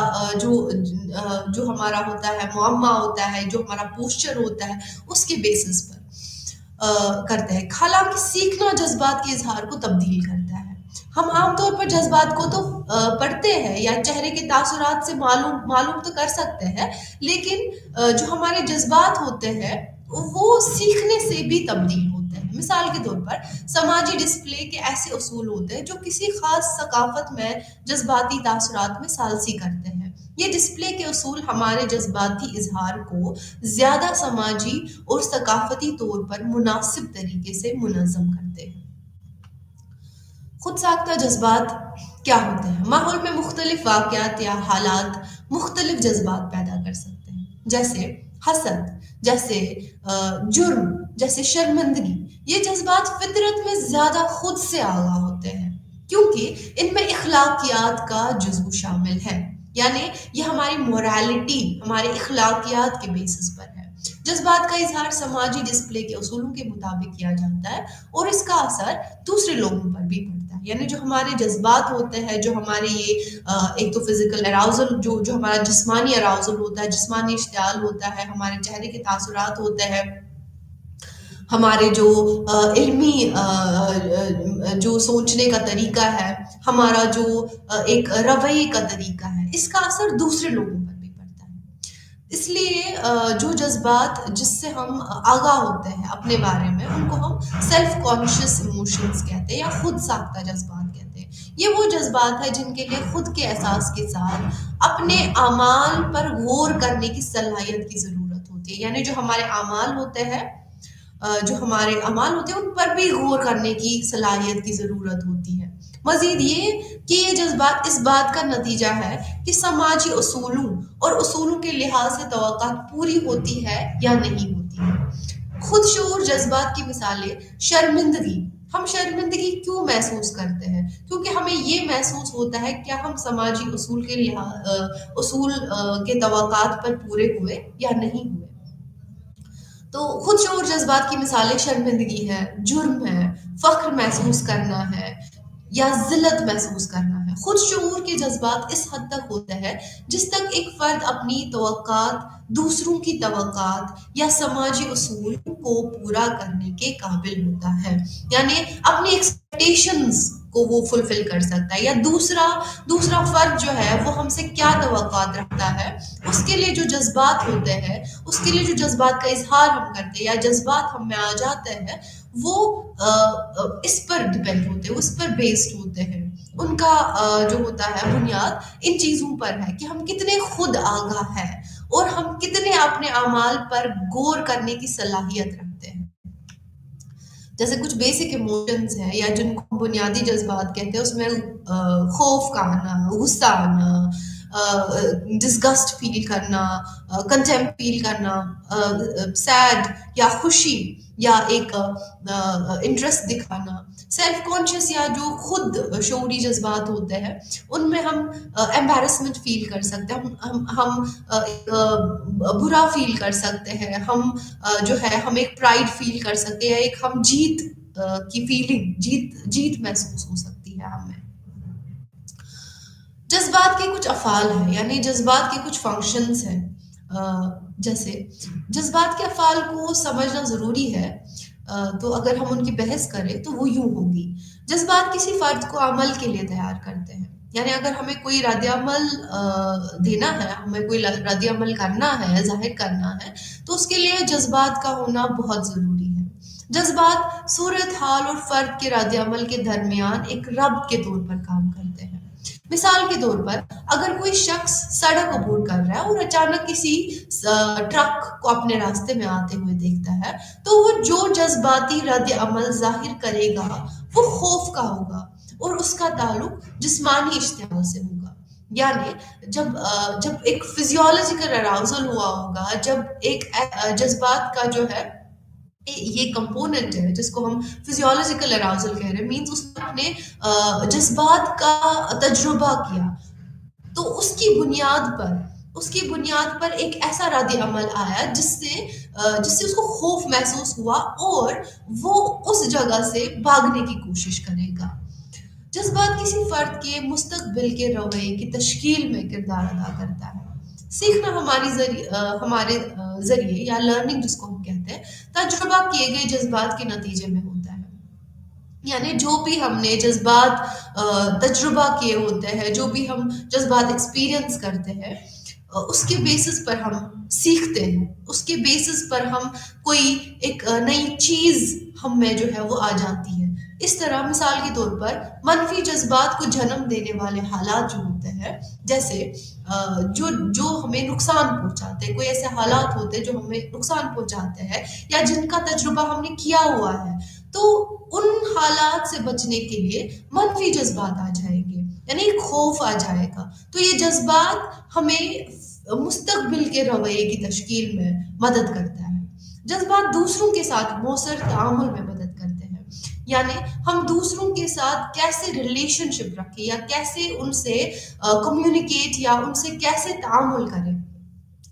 جو ہمارا ہوتا ہے معمہ ہوتا ہے، جو ہمارا پوسچر ہوتا ہے، اس کے بیسس پر کرتے ہیں۔ حالانکہ سیکھنا جذبات کے اظہار کو تبدیل کرتا ہے۔ ہم عام طور پر جذبات کو تو پڑھتے ہیں یا چہرے کے تاثرات سے معلوم تو کر سکتے ہیں، لیکن جو ہمارے جذبات ہوتے ہیں وہ سیکھنے سے بھی تبدیل ہوتے ہیں۔ مثال کے طور پر سماجی ڈسپلے کے ایسے اصول ہوتے ہیں جو کسی خاص ثقافت میں جذباتی تاثرات میں ثالثی کرتے ہیں۔ یہ ڈسپلے کے اصول ہمارے جذباتی اظہار کو زیادہ سماجی اور ثقافتی طور پر مناسب طریقے سے منظم کرتے ہیں۔ خود ساختہ جذبات کیا ہوتے ہیں؟ ماحول میں مختلف واقعات یا حالات مختلف جذبات پیدا کر سکتے ہیں، جیسے حسد، جیسے جرم، جیسے شرمندگی۔ یہ جذبات فطرت میں زیادہ خود سے آگاہ ہوتے ہیں کیونکہ ان میں اخلاقیات کا جزو شامل ہے، یعنی یہ ہماری موریلٹی، ہمارے اخلاقیات کے بیسس پر ہے۔ جذبات کا اظہار سماجی ڈسپلے کے اصولوں کے مطابق کیا جاتا ہے اور اس کا اثر دوسرے لوگوں پر بھی پڑتا ہے۔ یعنی جو ہمارے جذبات ہوتے ہیں، جو ہمارے یہ ایک تو فزیکل اراؤزل، جو ہمارا جسمانی اراؤزل ہوتا ہے، جسمانی اشتعال ہوتا ہے، ہمارے چہرے کے تاثرات ہوتے ہیں، ہمارے جو علمی جو سوچنے کا طریقہ ہے، ہمارا جو ایک رویے کا طریقہ ہے، اس کا اثر دوسرے لوگوں پر بھی پڑتا ہے۔ اس لیے جو جذبات جس سے ہم آگاہ ہوتے ہیں اپنے بارے میں، ان کو ہم سیلف کانشیس ایموشنز کہتے ہیں یا خود ساختہ جذبات کہتے ہیں۔ یہ وہ جذبات ہیں جن کے لیے خود کے احساس کے ساتھ اپنے اعمال پر غور کرنے کی صلاحیت کی ضرورت ہوتی ہے، یعنی جو ہمارے اعمال ہوتے ہیں ان پر بھی غور کرنے کی صلاحیت کی ضرورت ہوتی ہے۔ مزید یہ کہ یہ جذبات اس بات کا نتیجہ ہے کہ سماجی اصولوں اور اصولوں کے لحاظ سے توقعات پوری ہوتی ہے یا نہیں ہوتی ہے۔ خود شعور جذبات کی مثالیں شرمندگی، ہم شرمندگی کیوں محسوس کرتے ہیں؟ کیونکہ ہمیں یہ محسوس ہوتا ہے کیا ہم سماجی اصول کے توقعات پر پورے ہوئے یا نہیں ہوئے۔ تو خود شعور جذبات کی مثالیں شرمندگی ہے، جرم ہے، فخر محسوس کرنا ہے یا ذلت محسوس کرنا ہے۔ خود شعور کے جذبات اس حد تک ہوتے ہیں جس تک ایک فرد اپنی توقعات، دوسروں کی توقعات یا سماجی اصول کو پورا کرنے کے قابل ہوتا ہے، یعنی اپنی ایکسپیکٹیشنز کو وہ فلفل کر سکتا ہے، یا دوسرا فرد جو ہے وہ ہم سے کیا توقعات رکھتا ہے، اس کے لیے جو جذبات ہوتے ہیں، اس کے لیے جو جذبات کا اظہار ہم کرتے ہیں یا جذبات ہم میں آ جاتے ہیں، وہ اس پر ڈپینڈ ہوتے ہیں، اس پر بیسڈ ہوتے ہیں۔ ان کا جو ہوتا ہے بنیاد ان چیزوں پر ہے کہ ہم کتنے خود آگاہ ہیں اور ہم کتنے اپنے اعمال پر غور کرنے کی صلاحیت رکھتے ہیں۔ جیسے کچھ بیسک ایموشنز ہیں یا جن کو بنیادی جذبات کہتے ہیں، اس میں خوف کا آنا، غصہ آنا، ڈسگسٹ فیل کرنا، کنٹمپٹ فیل کرنا، سیڈ یا خوشی یا ایک انٹرسٹ دکھانا، سیلف کانشیس یا جو خود شعوری جذبات ہوتے ہیں ان میں ہم ایمبیرسمنٹ فیل کر سکتے ہیں، ہم برا فیل کر سکتے ہیں، ہم جو ہے ہم ایک پرائڈ فیل کر سکتے ہیں، ایک ہم جیت کی فیلنگ، جیت محسوس ہو سکتی ہے ہمیں۔ جذبات کے کچھ افعال ہیں، یعنی جذبات کے کچھ فنکشنز ہیں۔ جیسے جذبات کے افعال کو سمجھنا ضروری ہے، تو اگر ہم ان کی بحث کریں تو وہ یوں ہوگی۔ جذبات کسی فرد کو عمل کے لیے تیار کرتے ہیں، یعنی اگر ہمیں کوئی رد عمل دینا ہے، ہمیں کوئی رد عمل کرنا ہے، ظاہر کرنا ہے، تو اس کے لیے جذبات کا ہونا بہت ضروری ہے۔ جذبات صورتحال اور فرد کے رد عمل کے درمیان ایک ربط کے طور پر کام کرتے ہیں۔ مثال کے طور پر اگر کوئی شخص سڑک عبور کر رہا ہے اور اچانک کسی ٹرک کو اپنے راستے میں آتے ہوئے دیکھتا ہے، تو وہ جو جذباتی رد عمل ظاہر کرے گا وہ خوف کا ہوگا اور اس کا تعلق جسمانی اشتعال سے ہوگا۔ یعنی جب ایک فزیولوجیکل اراؤزل ہوا ہوگا، جب ایک جذبات کا جو ہے یہ کمپوننٹ ہے جس کو ہم فزیولوجیکل اراؤزل کہہ رہے ہیں، مینس اس نے اپنے جذبات کا تجربہ کیا، تو اس کی بنیاد پر ایک ایسا رد عمل آیا جس سے اس کو خوف محسوس ہوا اور وہ اس جگہ سے بھاگنے کی کوشش کرے گا۔ جذبات کسی فرد کے مستقبل کے رویے کی تشکیل میں کردار ادا کرتا ہے۔ سیکھنا ہمارے ذریعے یا لرننگ جس کو ہم کہتے ہیں، تجربہ کیے گئے جذبات کے نتیجے میں ہوتا ہے۔ یعنی جو بھی ہم نے جذبات تجربہ کیے ہوتے ہیں، جو بھی ہم جذبات ایکسپیرینس کرتے ہیں، اس کے بیسس پر ہم سیکھتے ہیں، اس کے بیسس پر ہم کوئی ایک نئی چیز ہم میں جو ہے وہ آ جاتی ہے۔ اس طرح مثال کے طور پر منفی جذبات کو جنم دینے والے حالات جو ہوتے ہیں، جیسے جو ہمیں نقصان پہنچاتے ہیں، کوئی ایسے حالات ہوتے ہیں جو ہمیں نقصان پہنچاتے ہیں یا جن کا تجربہ ہم نے کیا ہوا ہے، تو ان حالات سے بچنے کے لیے منفی جذبات آ جائیں گے، یعنی ایک خوف آ جائے گا۔ تو یہ جذبات ہمیں مستقبل کے رویے کی تشکیل میں مدد کرتا ہے۔ جذبات دوسروں کے ساتھ مؤثر تعامل میں مدد کرتے ہیں، یعنی ہم دوسروں کے ساتھ کیسے ریلیشن شپ رکھیں یا کیسے ان سے کمیونیکیٹ یا ان سے کیسے تعامل کریں۔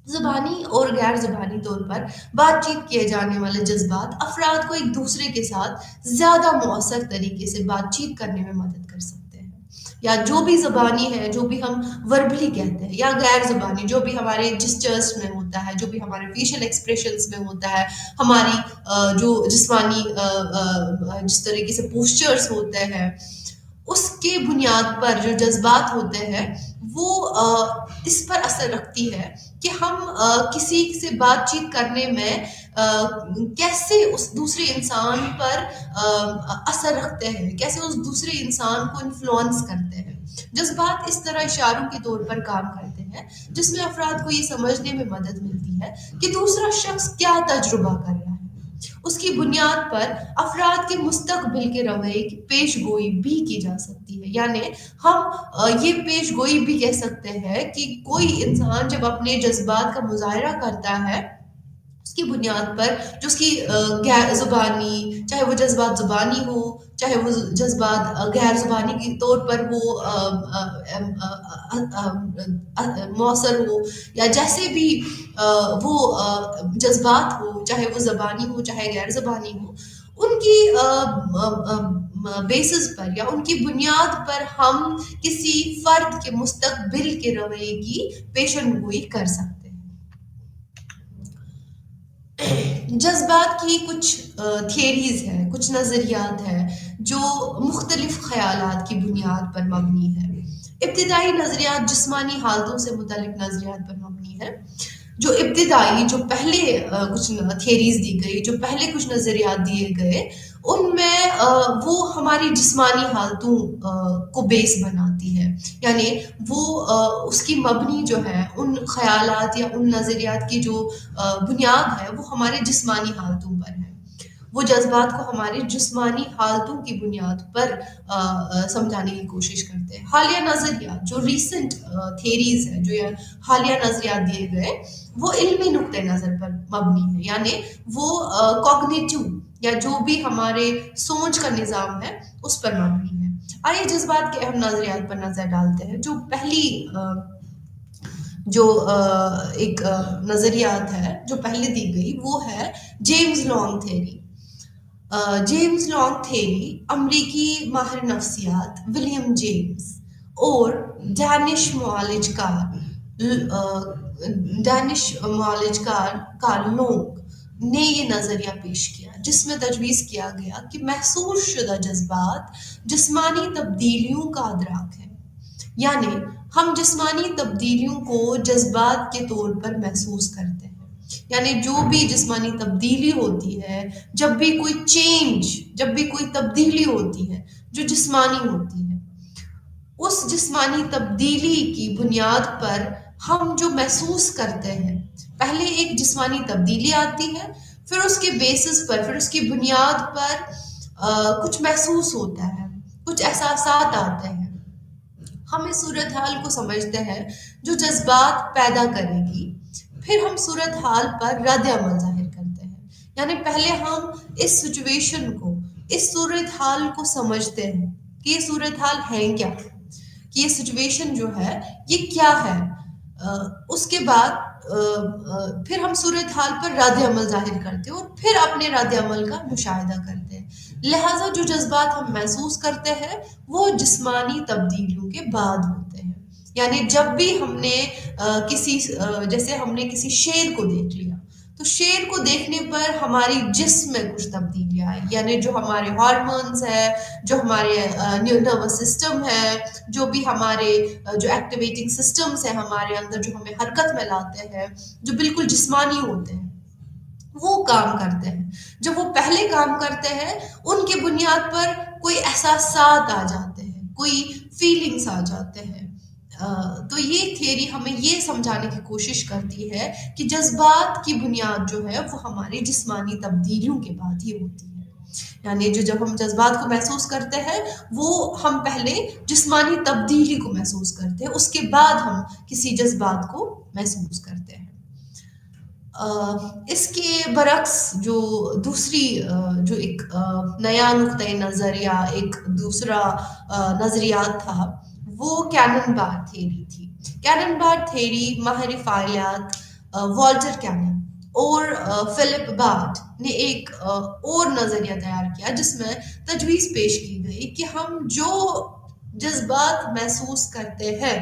زبانی اور غیر زبانی طور پر بات چیت کیے جانے والے جذبات افراد کو ایک دوسرے کے ساتھ زیادہ مؤثر طریقے سے بات چیت کرنے میں مدد کر سکتے ہیں، یا جو بھی زبانی ہے، جو بھی ہم وربلی کہتے ہیں، یا غیر زبانی جو بھی ہمارے جسچرز میں ہوتا ہے، جو بھی ہمارے فیشل ایکسپریشنز میں ہوتا ہے، ہماری جو جسمانی جس طریقے سے پوسچرز ہوتے ہیں، اس کے بنیاد پر جو جذبات ہوتے ہیں وہ اس پر اثر رکھتی ہے کہ ہم کسی سے بات چیت کرنے میں کیسے اس دوسرے انسان پر اثر رکھتے ہیں، کیسے اس دوسرے انسان کو انفلوئنس کرتے ہیں۔ جذبات اس طرح اشاروں کے طور پر کام کرتے ہیں جس میں افراد کو یہ سمجھنے میں مدد ملتی ہے کہ دوسرا شخص کیا تجربہ کر رہا ہے۔ اس کی بنیاد پر افراد کے مستقبل کے رویے کی پیش گوئی بھی کی جا سکتی ہے، یعنی ہم یہ پیش گوئی بھی کہہ سکتے ہیں کہ کوئی انسان جب اپنے جذبات کا مظاہرہ کرتا ہے، اس کی بنیاد پر جو اس کی زبانی، چاہے وہ جذبات زبانی ہو، چاہے وہ جذبات غیر زبانی کے طور پر وہ مؤثر ہو، یا جیسے بھی وہ جذبات ہو، چاہے وہ زبانی ہو چاہے غیر زبانی ہو، ان کی بیسس پر یا ان کی بنیاد پر ہم کسی فرد کے مستقبل کے رویے کی پیشن گوئی کر سکتے ہیں۔ جذبات کی کچھ تھیریز ہیں، کچھ نظریات ہیں جو مختلف خیالات کی بنیاد پر مبنی ہے۔ ابتدائی نظریات جسمانی حالتوں سے متعلق نظریات پر مبنی ہے۔ جو ابتدائی جو پہلے کچھ تھیریز دی گئی، جو پہلے کچھ نظریات دیے گئے، ان میں وہ ہماری جسمانی حالتوں کو بیس بناتی ہے، یعنی وہ اس کی مبنی جو ہے ان خیالات یا ان نظریات کی جو بنیاد ہے وہ ہمارے جسمانی حالتوں پر ہے۔ وہ جذبات کو ہمارے جسمانی حالتوں کی بنیاد پر سمجھانے کی کوشش کرتے ہیں۔ حالیہ نظریات جو ریسنٹ تھیریز ہیں، جو حالیہ نظریات دیے گئے، وہ علمی نقطۂ نظر پر مبنی ہے، یعنی وہ کوگنیٹو یا جو بھی ہمارے سوچ کا نظام ہے اس پر مبنی ہے۔ آئیے جذبات کے اہم نظریات پر نظر ڈالتے ہیں۔ جو پہلی جو ایک نظریات ہے جو پہلے دی گئی وہ ہے James long theory. James long theory امریکی ماہر نفسیات ولیم جیمز اور ڈینش معالج کار لونگ نے یہ نظریہ پیش کیا، جس میں تجویز کیا گیا کہ محسوس شدہ جذبات جسمانی تبدیلیوں کا ادراک ہے، یعنی ہم جسمانی تبدیلیوں کو جذبات کے طور پر محسوس کرتے ہیں۔ یعنی جو بھی جسمانی تبدیلی ہوتی ہے، جب بھی کوئی چینج، جب بھی کوئی تبدیلی ہوتی ہے جو جسمانی ہوتی ہے، اس جسمانی تبدیلی کی بنیاد پر ہم جو محسوس کرتے ہیں، پہلے ایک جسمانی تبدیلی آتی ہے، پھر اس کے بیسس پر، پھر اس کی بنیاد پر کچھ محسوس ہوتا ہے، کچھ احساسات آتے ہیں، ہم اس صورتحال کو سمجھتے ہیں جو جذبات پیدا کرے گی، پھر ہم صورتحال پر رد عمل ظاہر کرتے ہیں۔ یعنی پہلے ہم اس سچویشن کو، اس صورتحال کو سمجھتے ہیں کہ یہ صورتحال ہے کیا، کہ یہ سچویشن جو ہے یہ کیا ہے، اس کے بعد پھر ہم صورتحال پر رد عمل ظاہر کرتے ہیں اور پھر اپنے رد عمل کا مشاہدہ کرتے ہیں۔ لہٰذا جو جذبات ہم محسوس کرتے ہیں وہ جسمانی تبدیلیوں کے بعد ہوتے ہیں۔ یعنی جب بھی ہم نے جیسے ہم نے کسی شیر کو دیکھ لیا، تو شیر کو دیکھنے پر ہماری جسم میں کچھ تبدیلیاں آئی، یعنی جو ہمارے ہارمونز ہے، جو ہمارے نروس سسٹم ہے، جو بھی ہمارے جو ایکٹیویٹنگ سسٹمز ہیں ہمارے اندر، جو ہمیں حرکت میں لاتے ہیں، جو بالکل جسمانی ہوتے ہیں، وہ کام کرتے ہیں۔ جب وہ پہلے کام کرتے ہیں، ان کی بنیاد پر کوئی احساسات آ جاتے ہیں، کوئی فیلنگز آ جاتے ہیں۔ تو یہ تھیری ہمیں یہ سمجھانے کی کوشش کرتی ہے کہ جذبات کی بنیاد جو ہے وہ ہماری جسمانی تبدیلیوں کے بعد ہی ہوتی ہے۔ یعنی جب ہم جذبات کو محسوس کرتے ہیں، وہ ہم پہلے جسمانی تبدیلی کو محسوس کرتے ہیں، اس کے بعد ہم کسی جذبات کو محسوس کرتے ہیں۔ اس کے برعکس جو دوسری جو ایک نیا نقطۂ نظر یا ایک دوسرا نظریات تھا، وہ کینن بار تھیری تھی۔ کینن بار تھیری ماہر فعلیات والٹر کینن اور فلپ بارٹ نے ایک اور نظریہ تیار کیا، جس میں تجویز پیش کی گئی کہ ہم جو جذبات محسوس کرتے ہیں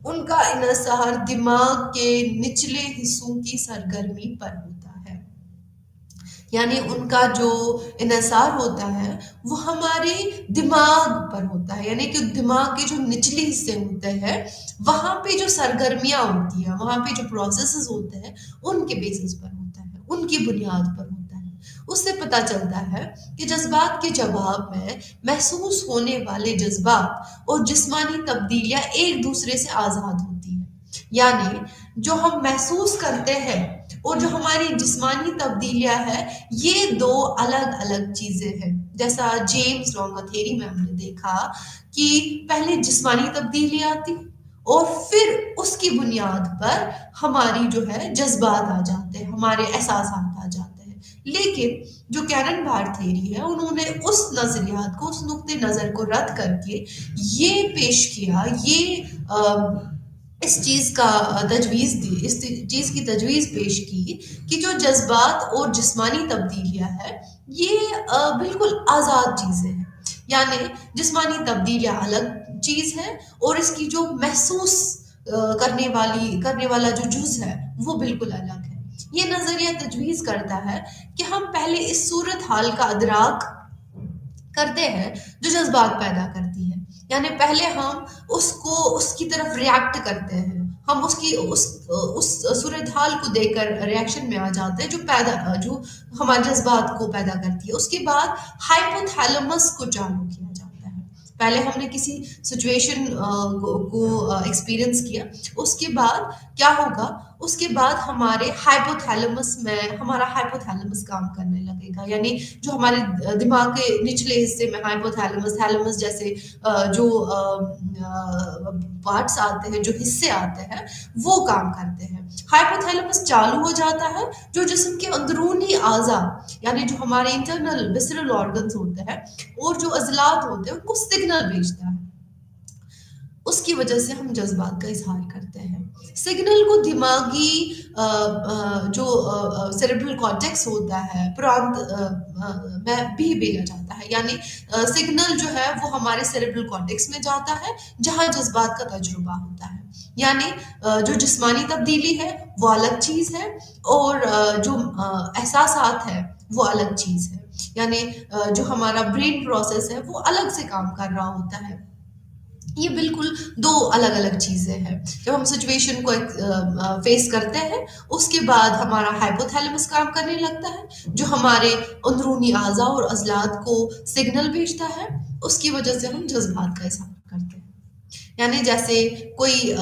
ان کا انحصار دماغ کے نچلے حصوں کی سرگرمی پر ہوتا ہے۔ یعنی ان کا جو انحصار ہوتا ہے وہ ہمارے دماغ پر ہوتا ہے، یعنی کہ دماغ کے جو نچلے حصے ہوتے ہیں وہاں پہ جو سرگرمیاں ہوتی ہیں، وہاں پہ جو پروسیسز ہوتے ہیں، ان کے بیسس پر ہوتا ہے، ان کی بنیاد پر ہوتا ہے۔ اس سے پتہ چلتا ہے کہ جذبات کے جواب میں محسوس ہونے والے جذبات اور جسمانی تبدیلیاں ایک دوسرے سے آزاد ہوتی ہیں۔ یعنی جو ہم محسوس کرتے ہیں اور جو ہماری جسمانی تبدیلیاں ہیں، یہ دو الگ الگ چیزیں ہیں۔ جیسا جیمز لانگ تھیری میں ہم نے دیکھا کہ پہلے جسمانی تبدیلی آتی اور پھر اس کی بنیاد پر ہماری جو ہے جذبات آ جاتے ہیں، ہمارے احساسات آ جاتے ہیں۔ لیکن جو کینن بار تھیری ہے انہوں نے اس نظریات کو، اس نقطۂ نظر کو رد کر کے یہ پیش کیا، اس چیز کا تجویز دی، اس چیز کی تجویز پیش کی کہ جو جذبات اور جسمانی تبدیلیاں ہیں یہ بالکل آزاد چیزیں ہیں، یعنی جسمانی تبدیلیاں الگ چیز ہے اور اس کی جو محسوس کرنے والا جو جز ہے وہ بالکل الگ ہے۔ یہ نظریہ تجویز کرتا ہے کہ ہم پہلے اس صورت حال کا ادراک کرتے ہیں جو جذبات پیدا کرتی ہے، یعنی پہلے ہم اس کی طرف ریاکٹ کرتے ہیں، ہم اس صورتحال کو دیکھ کر ریاکشن میں آ جاتے ہیں جو ہمارے جذبات کو پیدا کرتی ہے۔ اس کے بعد ہائپوتھیلمس کو چالو کیا جاتا ہے، پہلے ہم نے کسی سچویشن کو ایکسپیرئنس کیا، اس کے بعد کیا ہوگا، اس کے بعد ہمارا ہائپوتھیلمس کام کرنے لگے گا، یعنی جو ہمارے دماغ کے نچلے حصے میں ہائپوتھیلمس تھیلمس جیسے جو پارٹس آتے ہیں، جو حصے آتے ہیں وہ کام کرتے ہیں۔ ہائپوتھیلمس چالو ہو جاتا ہے جو جسم کے اندرونی اعضاء، یعنی جو ہمارے انٹرنل ویسرل آرگنز ہوتے ہیں اور جو عضلات ہوتے ہیں ان کو سگنل بھیجتا ہے، اس کی وجہ سے ہم جذبات کا اظہار کرتے ہیں۔ سگنل کو دماغی جو سیریبرل کارٹیکس ہوتا ہے میں بھی بھیجا جاتا ہے، یعنی سگنل جو ہے وہ ہمارے سیریبرل کارٹیکس میں جاتا ہے جہاں جذبات کا تجربہ ہوتا ہے، یعنی جو جسمانی تبدیلی ہے وہ الگ چیز ہے اور جو احساسات ہے وہ الگ چیز ہے، یعنی جو ہمارا برین پروسیس ہے وہ الگ سے کام کر رہا ہوتا ہے۔ یہ بالکل دو الگ الگ چیزیں ہیں۔ جب ہم سچویشن کو فیس کرتے ہیں اس کے بعد ہمارا ہائپوتھیلمس کام کرنے لگتا ہے جو ہمارے اندرونی اعضاء اور عضلات کو سگنل بھیجتا ہے، اس کی وجہ سے ہم جذبات کا اظہار کرتے ہیں۔ یعنی جیسے کوئی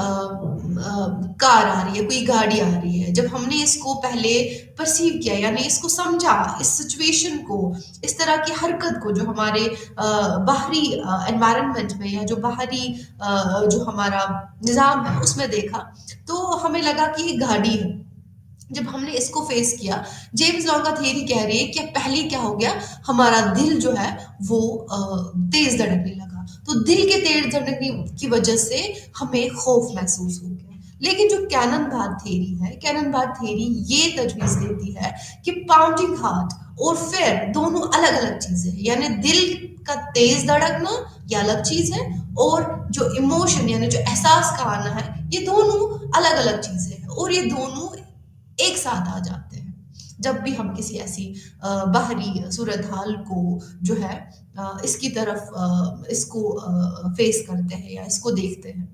کار آ رہی ہے، کوئی گاڑی آ رہی ہے، جب ہم نے اس کو پہلے پرسیو کیا، یعنی اس کو سمجھا، اس سچویشن کو، اس طرح کی حرکت کو جو ہمارے باہری انوائرمنٹ میں یا جو باہری جو ہمارا نظام ہے اس میں دیکھا، تو ہمیں لگا کہ یہ گاڑی ہے۔ جب ہم نے اس کو فیس کیا، جیمز لانگ کا تھیوری کہہ رہی ہے کہ پہلے کیا ہو گیا، ہمارا دل جو ہے وہ تیز دھڑکنے لگا، تو دل کے تیز دھڑکنے کی وجہ سے ہمیں خوف محسوس ہو گیا۔ لیکن جو کینن بارڈ تھیوری ہے، کینن بارڈ تھیوری یہ تجویز دیتی ہے کہ پاؤنڈنگ ہارٹ اور فیئر دونوں الگ الگ چیزیں ہیں، یعنی دل کا تیز دھڑکنا یہ الگ چیز ہے اور جو ایموشن یعنی جو احساس کا آنا ہے یہ دونوں الگ الگ چیزیں ہیں، اور یہ دونوں ایک ساتھ آ جاتے ہیں جب بھی ہم کسی ایسی باہری صورتحال کو جو ہے اس کی طرف اس کو فیس کرتے ہیں یا اس کو دیکھتے ہیں۔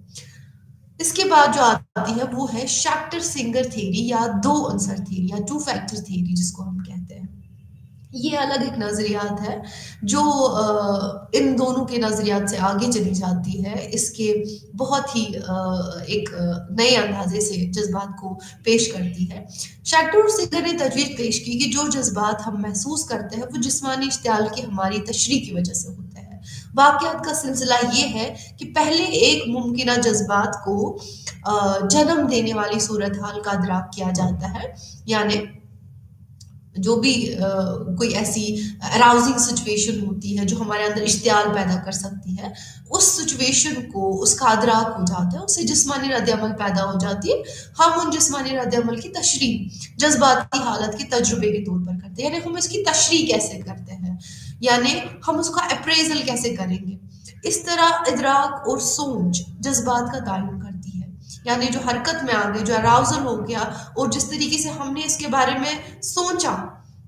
اس کے بعد جو آتی ہے وہ ہے شیکٹر سنگر تھیوری یا دو عنصر تھیوری یا ٹو فیکٹر تھیوری جس کو ہم کہتے ہیں۔ یہ الگ ایک نظریات ہے جو ان دونوں کے نظریات سے آگے چلی جاتی ہے، اس کے بہت ہی ایک نئے اندازے سے جذبات کو پیش کرتی ہے۔ شیکٹر اور سنگر نے تجویز پیش کی کہ جو جذبات ہم محسوس کرتے ہیں وہ جسمانی اشتعال کی ہماری تشریح کی وجہ سے ہوتے ہیں۔ واقعات کا سلسلہ یہ ہے کہ پہلے ایک ممکنہ جذبات کو جنم دینے والی صورتحال کا ادراک کیا جاتا ہے، یعنی جو بھی کوئی ایسی اراؤزنگ سچویشن ہوتی ہے جو ہمارے اندر اشتعال پیدا کر سکتی ہے، اس سچویشن کو اس کا ادراک ہو جاتا ہے، اس سے جسمانی رد عمل پیدا ہو جاتی ہے۔ ہم ان جسمانی رد عمل کی تشریح جذباتی حالت کے تجربے کے طور پر کرتے ہیں، یعنی ہم اس کی تشریح کیسے کرتے ہیں، یعنی ہم اس کا اپریزل کیسے کریں گے۔ اس طرح ادراک اور سوچ جذبات کا تعین کرتی ہے، یعنی جو حرکت میں آ گئی، جو اراؤزل ہو گیا اور جس طریقے سے ہم نے اس کے بارے میں سوچا،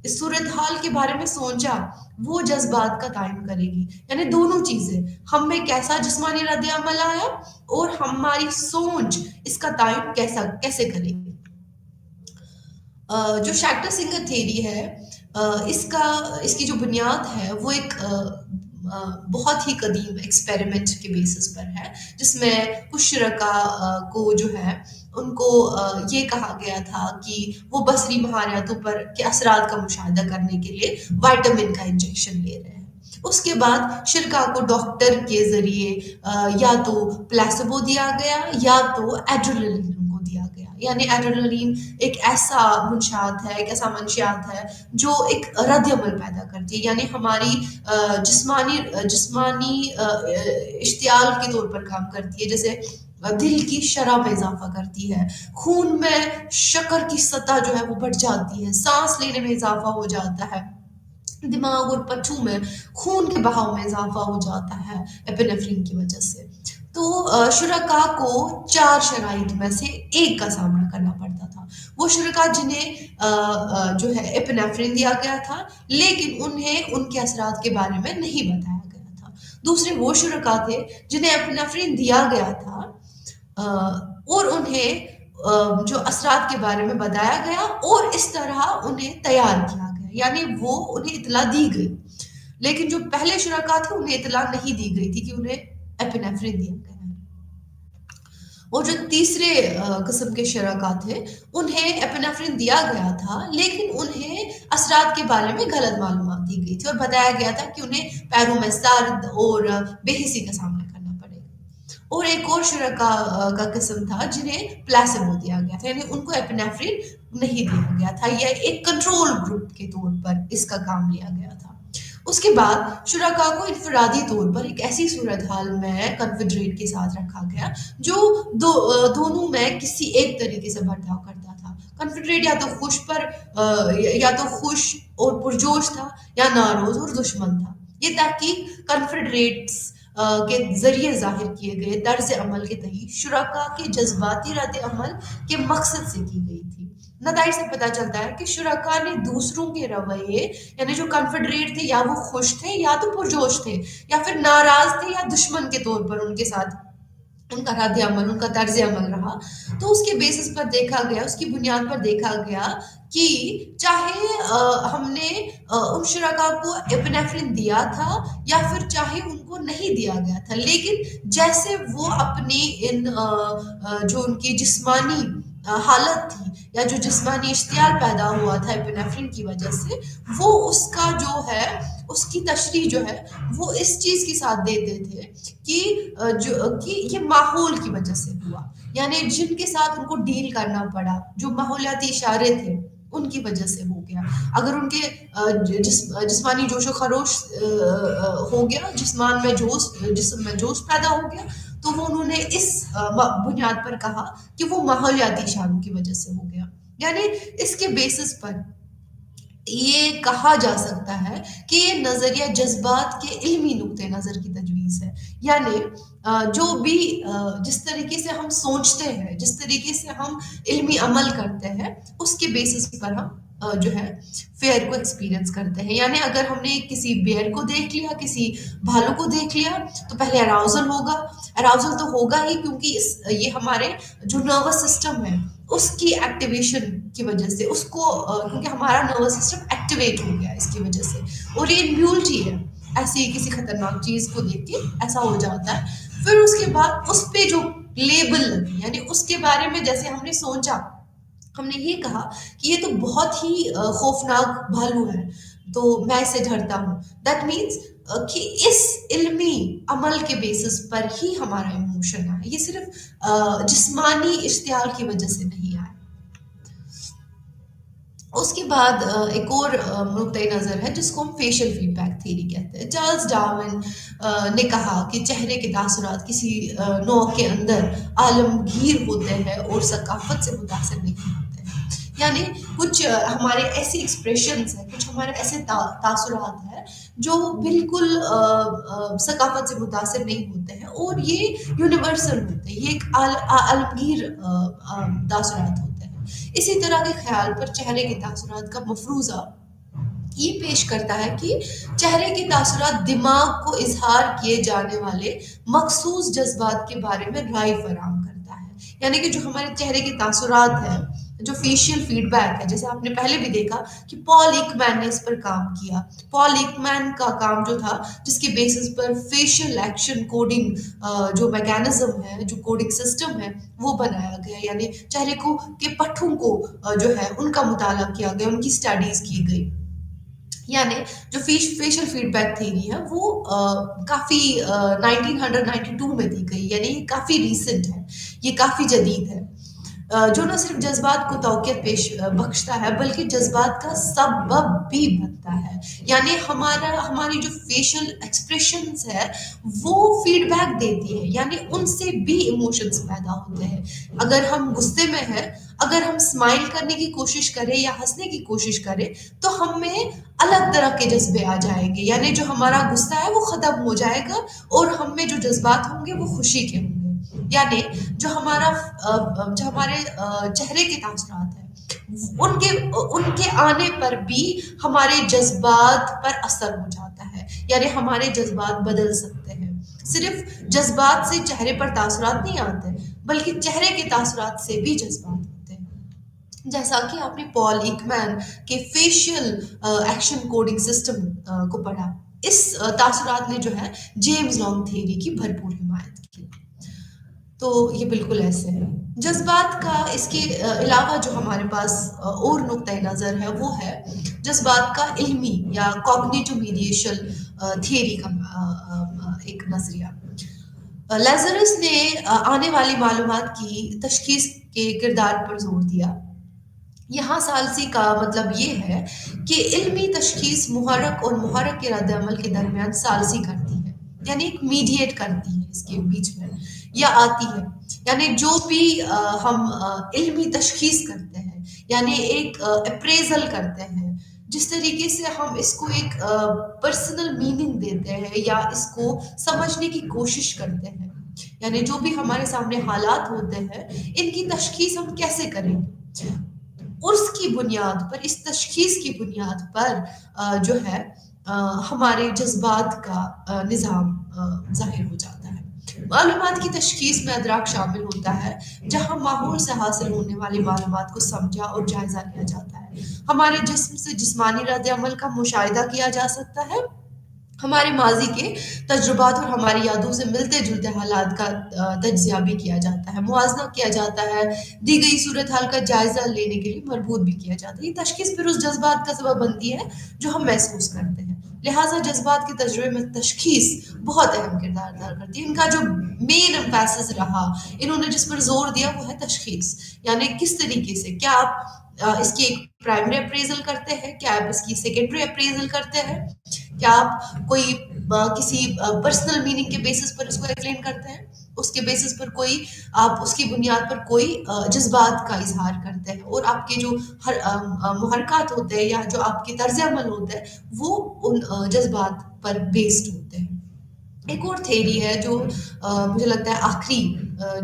اس صورتحال کے بارے میں سوچا، وہ جذبات کا تعین کرے گی، یعنی دونوں چیزیں، ہم میں کیسا جسمانی رد عمل آیا اور ہماری سوچ اس کا تعین کیسے کرے گی۔ جو شیکٹر سنگر تھیوری ہے اس کی جو بنیاد ہے وہ ایک بہت ہی قدیم ایکسپیریمنٹ کے بیسس پر ہے، جس میں کچھ شرکاء کو جو ہے ان کو یہ کہا گیا تھا کہ وہ بصری مہارتوں پر کے اثرات کا مشاہدہ کرنے کے لیے وائٹامن کا انجیکشن لے رہے ہیں۔ اس کے بعد شرکاء کو ڈاکٹر کے ذریعے یا تو پلیسبو دیا گیا یا تو ایڈرینلن ان کو دیا گیا، یعنی ایڈرنلین ایک ایسا منشیات ہے، ایک ایسا منشیات ہے جو ایک رد عمل پیدا کرتی ہے، یعنی ہماری جسمانی اشتعال کے طور پر کام کرتی ہے، جیسے دل کی شرح میں اضافہ کرتی ہے، خون میں شکر کی سطح جو ہے وہ بڑھ جاتی ہے، سانس لینے میں اضافہ ہو جاتا ہے، دماغ اور پٹھوں میں خون کے بہاؤ میں اضافہ ہو جاتا ہے ایپینیفرین کی وجہ سے۔ تو شرکاء کو 4 شرائط میں سے ایک کا سامنا کرنا پڑتا تھا۔ وہ شرکاء جنہیں جو ہے ایپینیفرین دیا گیا تھا لیکن انہیں ان کے اثرات کے بارے میں نہیں بتایا گیا تھا۔ دوسرے وہ شرکاء تھے جنہیں ایپینیفرین دیا گیا تھا اور انہیں جو اثرات کے بارے میں بتایا گیا اور اس طرح انہیں تیار کیا گیا، یعنی وہ انہیں اطلاع دی گئی، لیکن جو پہلے شرکاء تھے انہیں اطلاع نہیں دی گئی تھی کہ انہیں ایپینیفرین دیا گیا ہے۔ اور جو تیسرے قسم کے شرکاء تھے انہیں ایپینیفرین دیا گیا تھا لیکن انہیں اثرات کے بارے میں غلط معلومات دی گئی تھی اور بتایا گیا تھا کہ انہیں پیروں میں درد اور بے حسی کا سامنا کرنا پڑے گا۔ اور ایک اور شرکاء کا قسم تھا جنہیں پلیسیبو دیا گیا تھا، یعنی ان کو ایپینیفرین نہیں دیا گیا تھا، یہ ایک کنٹرول گروپ کے طور پر اس کا کام لیا گیا تھا۔ اس کے بعد شرکاء کو انفرادی طور پر ایک ایسی صورتحال میں کنفیڈریٹ کے ساتھ رکھا گیا جو دونوں میں کسی ایک طریقے سے برتاؤ کرتا تھا۔ کنفیڈریٹ یا تو خوش اور پرجوش تھا یا ناروز اور دشمن تھا۔ یہ تحقیق کنفیڈریٹس کے ذریعے ظاہر کیے گئے طرز عمل کے تئیں شرکاء کے جذباتی رد عمل کے مقصد سے کی گئی تھی۔ نتائج سے پتہ چلتا ہے کہ شرکاء نے دوسروں کے رویے، یعنی جو کنفیڈریٹ تھے یا وہ خوش تھے یا تو پرجوش تھے یا پھر ناراض تھے یا دشمن کے طور پر ان کے ساتھ ان کا رد عمل، ان کا طرز عمل رہا، تو اس کے بیسس پر دیکھا گیا، اس کی بنیاد پر دیکھا گیا کہ چاہے ہم نے ان شرکاء کو ایپینیفرین دیا تھا یا پھر چاہے ان کو نہیں دیا گیا تھا، لیکن جیسے وہ اپنی جو ان کی جسمانی حالت تھی یا جو جسمانی اشتعال پیدا ہوا تھا ایپینیفرین کی وجہ سے، وہ اس کا جو ہے اس کی تشریح جو ہے وہ اس چیز کے ساتھ دیتے تھے کہ یہ ماحول کی وجہ سے ہوا، یعنی جن کے ساتھ ان کو ڈیل کرنا پڑا، جو ماحولیاتی اشارے تھے ان کی وجہ سے ہو گیا۔ اگر ان کے جسمانی جوش و خروش ہو گیا، جسم میں جوش پیدا ہو گیا، تو وہ انہوں نے اس بنیاد پر کہا کہ وہ ماحولیاتی اشاروں کی وجہ سے ہو گیا، یعنی اس کے بیسس پر یہ کہا جا سکتا ہے کہ یہ نظریہ جذبات کے علمی نقطہ نظر کی تجویز ہے، یعنی جو بھی جس طریقے سے ہم سوچتے ہیں، جس طریقے سے ہم علمی عمل کرتے ہیں، اس کے بیسس پر ہم جو ہے فیئر کو ایکسپیرینس کرتے ہیں۔ یعنی اگر ہم نے کسی بیئر کو دیکھ لیا، کسی بھالو کو دیکھ لیا، تو پہلے اراؤزل ہوگا، اراؤزل تو ہوگا ہی کیونکہ یہ ہمارے جو نروس سسٹم ہے اس کی ایکٹیویشن کی وجہ سے، اس کو کیونکہ ہمارا نروس سسٹم ایکٹیویٹ ہو گیا اس کی وجہ سے، اور یہ امپیورٹی ہے، ایسی کسی خطرناک چیز کو دیکھ کے ایسا ہو جاتا ہے۔ پھر اس کے بعد اس پہ جو لیبل لگی، یعنی اس کے بارے میں جیسے ہم نے سوچا، ہم نے یہ کہا کہ یہ تو بہت ہی خوفناک بھالو ہے تو میں اسے ڈرتا ہوں، دیٹ مینس کہ اس علمی عمل کے بیسس پر ہی ہمارا ایموشن ہے، یہ صرف جسمانی اشتعال کی وجہ سے نہیں آیا۔ اس کے بعد ایک اور نقطۂ نظر ہے جس کو ہم فیشل فیڈ بیک تھیوری کہتے ہیں۔ چارلز ڈارون نے کہا کہ چہرے کے تاثرات کسی نوع کے اندر عالمگیر ہوتے ہیں اور ثقافت سے متاثر نہیں ہوتے ہیں، یعنی کچھ ہمارے ایسی ایکسپریشنز ہیں، کچھ ہمارے ایسے تاثرات ہیں جو بالکل ثقافت سے متاثر نہیں ہوتے ہیں اور یہ یونیورسل ہوتے ہیں، یہ ایک عالمگیر تاثرات ہوتے ہیں۔ اسی طرح کے خیال پر چہرے کے تاثرات کا مفروضہ یہ پیش کرتا ہے کہ چہرے کے تاثرات دماغ کو اظہار کیے جانے والے مخصوص جذبات کے بارے میں رائے فراہم کرتا ہے، یعنی کہ جو ہمارے چہرے کے تاثرات ہیں، جو فیشیل فیڈ بیک ہے، جیسے آپ نے پہلے بھی دیکھا کہ پال ایکمین نے اس پر کام کیا۔ پال ایکمین کا کام جو تھا جس کے بیسس پر فیشیل ایکشن کوڈنگ جو میکینزم ہے، جو کوڈنگ سسٹم ہے وہ بنایا گیا، یعنی چہرے کے پٹھوں کو جو ہے ان کا مطالعہ کیا گیا، ان کی اسٹڈیز کی گئی۔ یعنی جو فیشل فیڈ بیک تھیوری ہے وہ کافی 1992 میں دی گئی، یعنی یہ کافی ریسنٹ ہے، یہ کافی جدید ہے۔ جو نہ صرف جذبات کو توقیت بخشتا ہے بلکہ جذبات کا سبب بھی بنتا ہے. یعنی ہماری جو فیشل ایکسپریشنز ہے وہ فیڈ بیک دیتی ہے، یعنی ان سے بھی ایموشنز پیدا ہوتے ہیں. اگر ہم غصے میں ہیں، اگر ہم اسمائل کرنے کی کوشش کریں یا ہنسنے کی کوشش کریں تو ہمیں الگ طرح کے جذبے آ جائیں گے. یعنی جو ہمارا غصہ ہے وہ ختم ہو جائے گا اور ہم میں جو جذبات ہوں گے وہ خوشی کے ہوں گے. یعنی جو ہمارے چہرے کے تاثرات ہیں ان کے آنے پر بھی ہمارے جذبات پر اثر ہو جاتا ہے. یعنی ہمارے جذبات بدل سکتے ہیں. صرف جذبات سے چہرے پر تاثرات نہیں آتے بلکہ چہرے کے تاثرات سے بھی جذبات ہوتے ہیں. جیسا کہ آپ نے پال ایکمین کے فیشیل ایکشن کوڈنگ سسٹم کو پڑھا، اس تاثرات نے جو ہے جیمز لانگ تھیوری کی بھرپور حمایت کی. تو یہ بالکل ایسے ہے. جذبات کا اس کے علاوہ جو ہمارے پاس اور نقطۂ نظر ہے وہ ہے جذبات کا علمی یا کوگنیٹو میڈیشن تھیوری کا ایک نظریہ. لیزرس نے آنے والی معلومات کی تشخیص کے کردار پر زور دیا. یہاں ثالثی کا مطلب یہ ہے کہ علمی تشخیص محرک اور محرک کے رد عمل کے درمیان ثالثی کرتی ہے، یعنی ایک میڈیٹ کرتی ہے اس کے بیچ میں یا آتی ہے. یعنی جو بھی ہم علمی تشخیص کرتے ہیں، یعنی ایک اپریزل کرتے ہیں، جس طریقے سے ہم اس کو ایک پرسنل میننگ دیتے ہیں یا اس کو سمجھنے کی کوشش کرتے ہیں، یعنی جو بھی ہمارے سامنے حالات ہوتے ہیں ان کی تشخیص ہم کیسے کریں گے، اس کی بنیاد پر، اس تشخیص کی بنیاد پر جو ہے ہمارے جذبات کا نظام ظاہر ہو جاتا ہے. معلومات کی تشخیص میں ادراک شامل ہوتا ہے، جہاں ماحول سے حاصل ہونے والی معلومات کو سمجھا اور جائزہ لیا جاتا ہے. ہمارے جسم سے جسمانی رد عمل کا مشاہدہ کیا جا سکتا ہے، ہمارے ماضی کے تجربات اور ہماری یادوں سے ملتے جلتے حالات کا تجزیہ بھی کیا جاتا ہے، موازنہ کیا جاتا ہے، دی گئی صورتحال کا جائزہ لینے کے لیے مربوط بھی کیا جاتا ہے. یہ تشخیص پھر اس جذبات کا سبب بنتی ہے جو ہم محسوس کرتے ہیں. لہٰذا جذبات کے تجربے میں تشخیص بہت اہم کردار ادا کرتی ہے. ان کا جو مین امفیسس رہا، انہوں نے جس پر زور دیا وہ ہے تشخیص. یعنی کس طریقے سے، کیا آپ اس کی ایک پرائمری اپریزل کرتے ہیں، کیا آپ اس کی سیکنڈری اپریزل کرتے ہیں، کیا آپ کوئی کسی پرسنل میننگ کے بیسس پر اس کو ایکسپلین کرتے ہیں، اس کے بیسس پر کوئی آپ اس کی بنیاد پر کوئی جذبات کا اظہار کرتے ہیں، اور آپ کے جو محرکات ہوتے ہیں یا جو آپ کے طرز عمل ہوتے ہیں وہ ان جذبات پر بیسڈ ہوتے ہیں. ایک اور تھیری ہے جو مجھے لگتا ہے آخری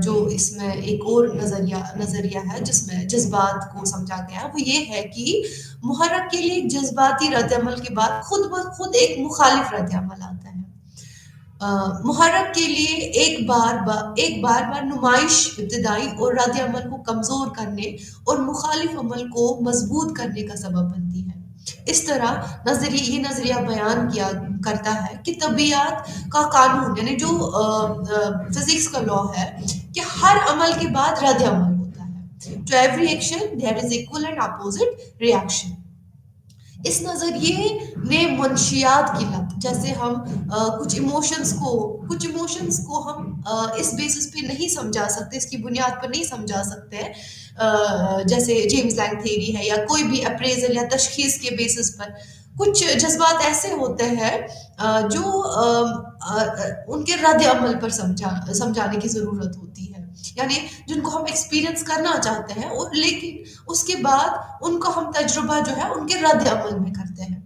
جو اس میں ایک اور نظریہ ہے جس میں جذبات کو سمجھا گیا ہے، وہ یہ ہے کہ محرک کے لیے جذباتی رد عمل کے بعد خود بخود ایک مخالف رد عمل آتا ہے. محرک کے لیے ایک بار نمائش ابتدائی اور رد عمل کو کمزور کرنے اور مخالف عمل کو مضبوط کرنے کا سبب بنتی ہے. اس طرح یہ نظریہ بیان کیا کرتا ہے کہ طبیعت کا قانون، یعنی جو فزکس کا لا ہے کہ ہر عمل کے بعد رد عمل ہوتا ہے. To every action there is equal and opposite reaction. اس نظریے نے منشیات کی لت، جیسے ہم کچھ ایموشنز کو ہم اس بیسس پہ نہیں سمجھا سکتے، اس کی بنیاد پر نہیں سمجھا سکتے، جیسے جیمز لانگ تھیوری ہے یا کوئی بھی اپریزل یا تشخیص کے بیسس پر. کچھ جذبات ایسے ہوتے ہیں جو ان کے رد عمل پر سمجھانے کی ضرورت ہوتی ہے، یعنی جن کو ہم ایکسپیرئنس کرنا چاہتے ہیں اور لیکن اس کے بعد ان کو ہم تجربہ جو ہے ان کے رد عمل میں کرتے ہیں.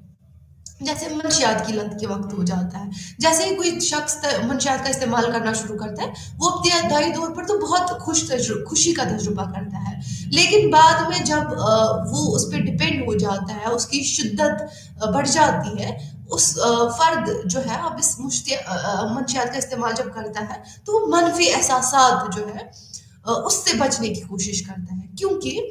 جیسے منشیات کی لت کے وقت ہو جاتا ہے. جیسے ہی کوئی شخص منشیات کا استعمال کرنا شروع کرتا ہے وہ ابتدائی طور پر تو بہت خوشی کا تجربہ کرتا ہے، لیکن بعد میں جب وہ اس پہ ڈپینڈ ہو جاتا ہے، اس کی شدت بڑھ جاتی ہے، اس فرد جو ہے اب اس منشیات کا استعمال جب کرتا ہے تو وہ منفی احساسات جو ہے اس سے بچنے کی کوشش کرتا ہے، کیونکہ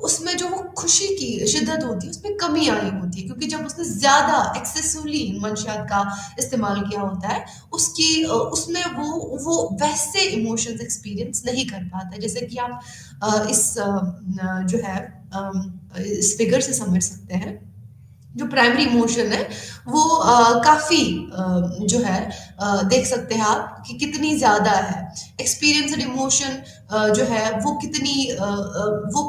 اس میں جو وہ خوشی کی شدت ہوتی ہے اس میں کمی آئی ہوتی ہے، کیونکہ جب اس نے زیادہ ایکسیسولی منشیات کا استعمال کیا ہوتا ہے اس میں وہ ویسے ایموشنز ایکسپیرئنس نہیں کر پاتا. جیسے کہ آپ اس جو ہے اس فگر سے سمجھ سکتے ہیں، جو پرائمری ایموشن ہے وہ کافی جو ہے دیکھ سکتے ہیں آپ کہ کتنی زیادہ ہے. ایکسپیرئنسڈ ایموشن جو ہے وہ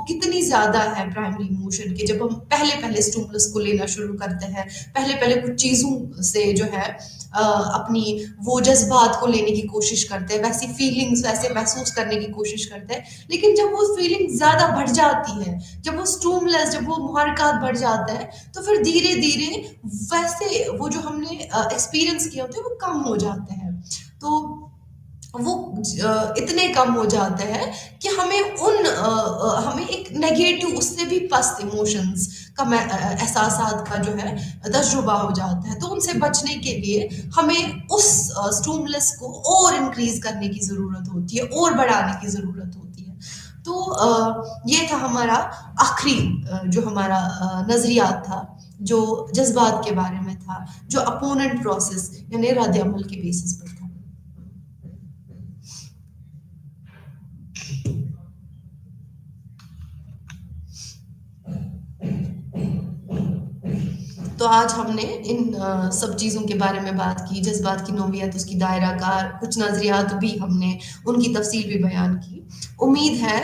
کتنی زیادہ ہے پرائمری ایموشن کے. جب ہم پہلے اسٹیمولس کو لینا شروع کرتے ہیں، پہلے کچھ چیزوں سے جو ہے اپنی وہ جذبات کو لینے کی کوشش کرتے ہیں، ویسی فیلنگز ویسے محسوس کرنے کی کوشش کرتے ہیں. لیکن جب وہ فیلنگ زیادہ بڑھ جاتی ہے، جب وہ اسٹیمولس، جب وہ محرکات بڑھ جاتا ہے، تو پھر دھیرے دھیرے ویسے وہ جو ہم نے ایکسپیرئنس کیا ہوتے ہیں وہ کم ہو جاتے ہیں. تو وہ اتنے کم ہو جاتے ہیں کہ ہمیں ایک نیگیٹو، اس سے بھی پست ایموشنز کا احساسات کا جو ہے تجربہ ہو جاتا ہے. تو ان سے بچنے کے لیے ہمیں اس اسٹیمولس کو اور انکریز کرنے کی ضرورت ہوتی ہے، اور بڑھانے کی ضرورت ہوتی ہے. تو یہ تھا ہمارا آخری جو ہمارا نظریات تھا، جو جذبات کے بارے میں تھا، جو اپوننٹ پروسیس یعنی رد عمل کے بیسس پر تھا. تو آج ہم نے ان سب چیزوں کے بارے میں بات کی، جذبات کی نوعیت، اس کی دائرہ کار، کچھ نظریات بھی ہم نے ان کی تفصیل بھی بیان کی. امید ہے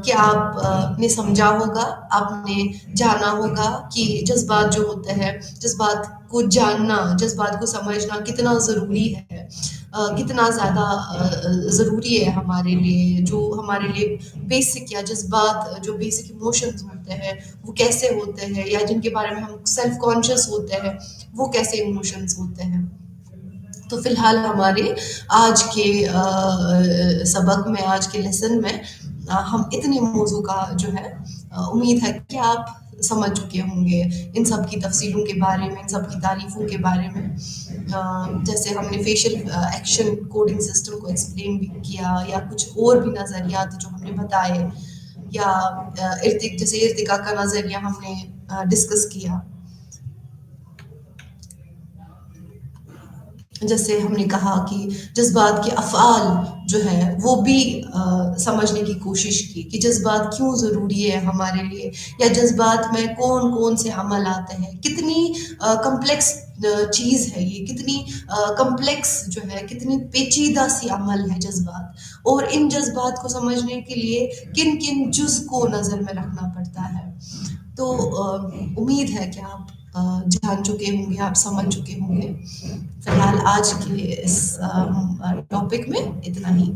کہ آپ نے سمجھا ہوگا، آپ نے جانا ہوگا کہ جذبات جو ہوتے ہیں، جذبات کو جاننا، جذبات کو سمجھنا کتنا ضروری ہے، کتنا زیادہ ضروری ہے ہمارے لیے. جو ہمارے لیے بیسک یا جذبات، جو بیسک ایموشنز ہوتے ہیں وہ کیسے ہوتے ہیں، یا جن کے بارے میں ہم سیلف کانشیس ہوتے ہیں وہ کیسے ایموشنز ہوتے ہیں. تو فی الحال ہمارے آج کے سبق میں، آج کے لیسن میں ہم اتنے موضوع کا جو ہے امید ہے کہ آپ سمجھ چکے ہوں گے ان سب کی تفصیلوں کے بارے میں، ان سب کی تعریفوں کے بارے میں. جیسے ہم نے فیشل ایکشن کوڈنگ سسٹم کو ایکسپلین بھی کیا، یا کچھ اور بھی نظریات جو ہم نے بتائے، یا جیسے ارتقا کا نظریہ ہم نے ڈسکس کیا. جیسے ہم نے کہا کہ جذبات کے افعال جو ہے وہ بھی سمجھنے کی کوشش کی کہ جذبات کیوں ضروری ہے ہمارے لیے، یا جذبات میں کون کون سے عمل آتے ہیں. کتنی کمپلیکس چیز ہے یہ، کتنی کمپلیکس جو ہے، کتنی پیچیدہ سی عمل ہے جذبات. اور ان جذبات کو سمجھنے کے لیے کن کن جز کو نظر میں رکھنا پڑتا ہے. تو امید ہے کہ آپ جان چکے ہوں گے، آپ سمجھ چکے ہوں گے. فی الحال آج کے اس ٹاپک میں اتنا ہی.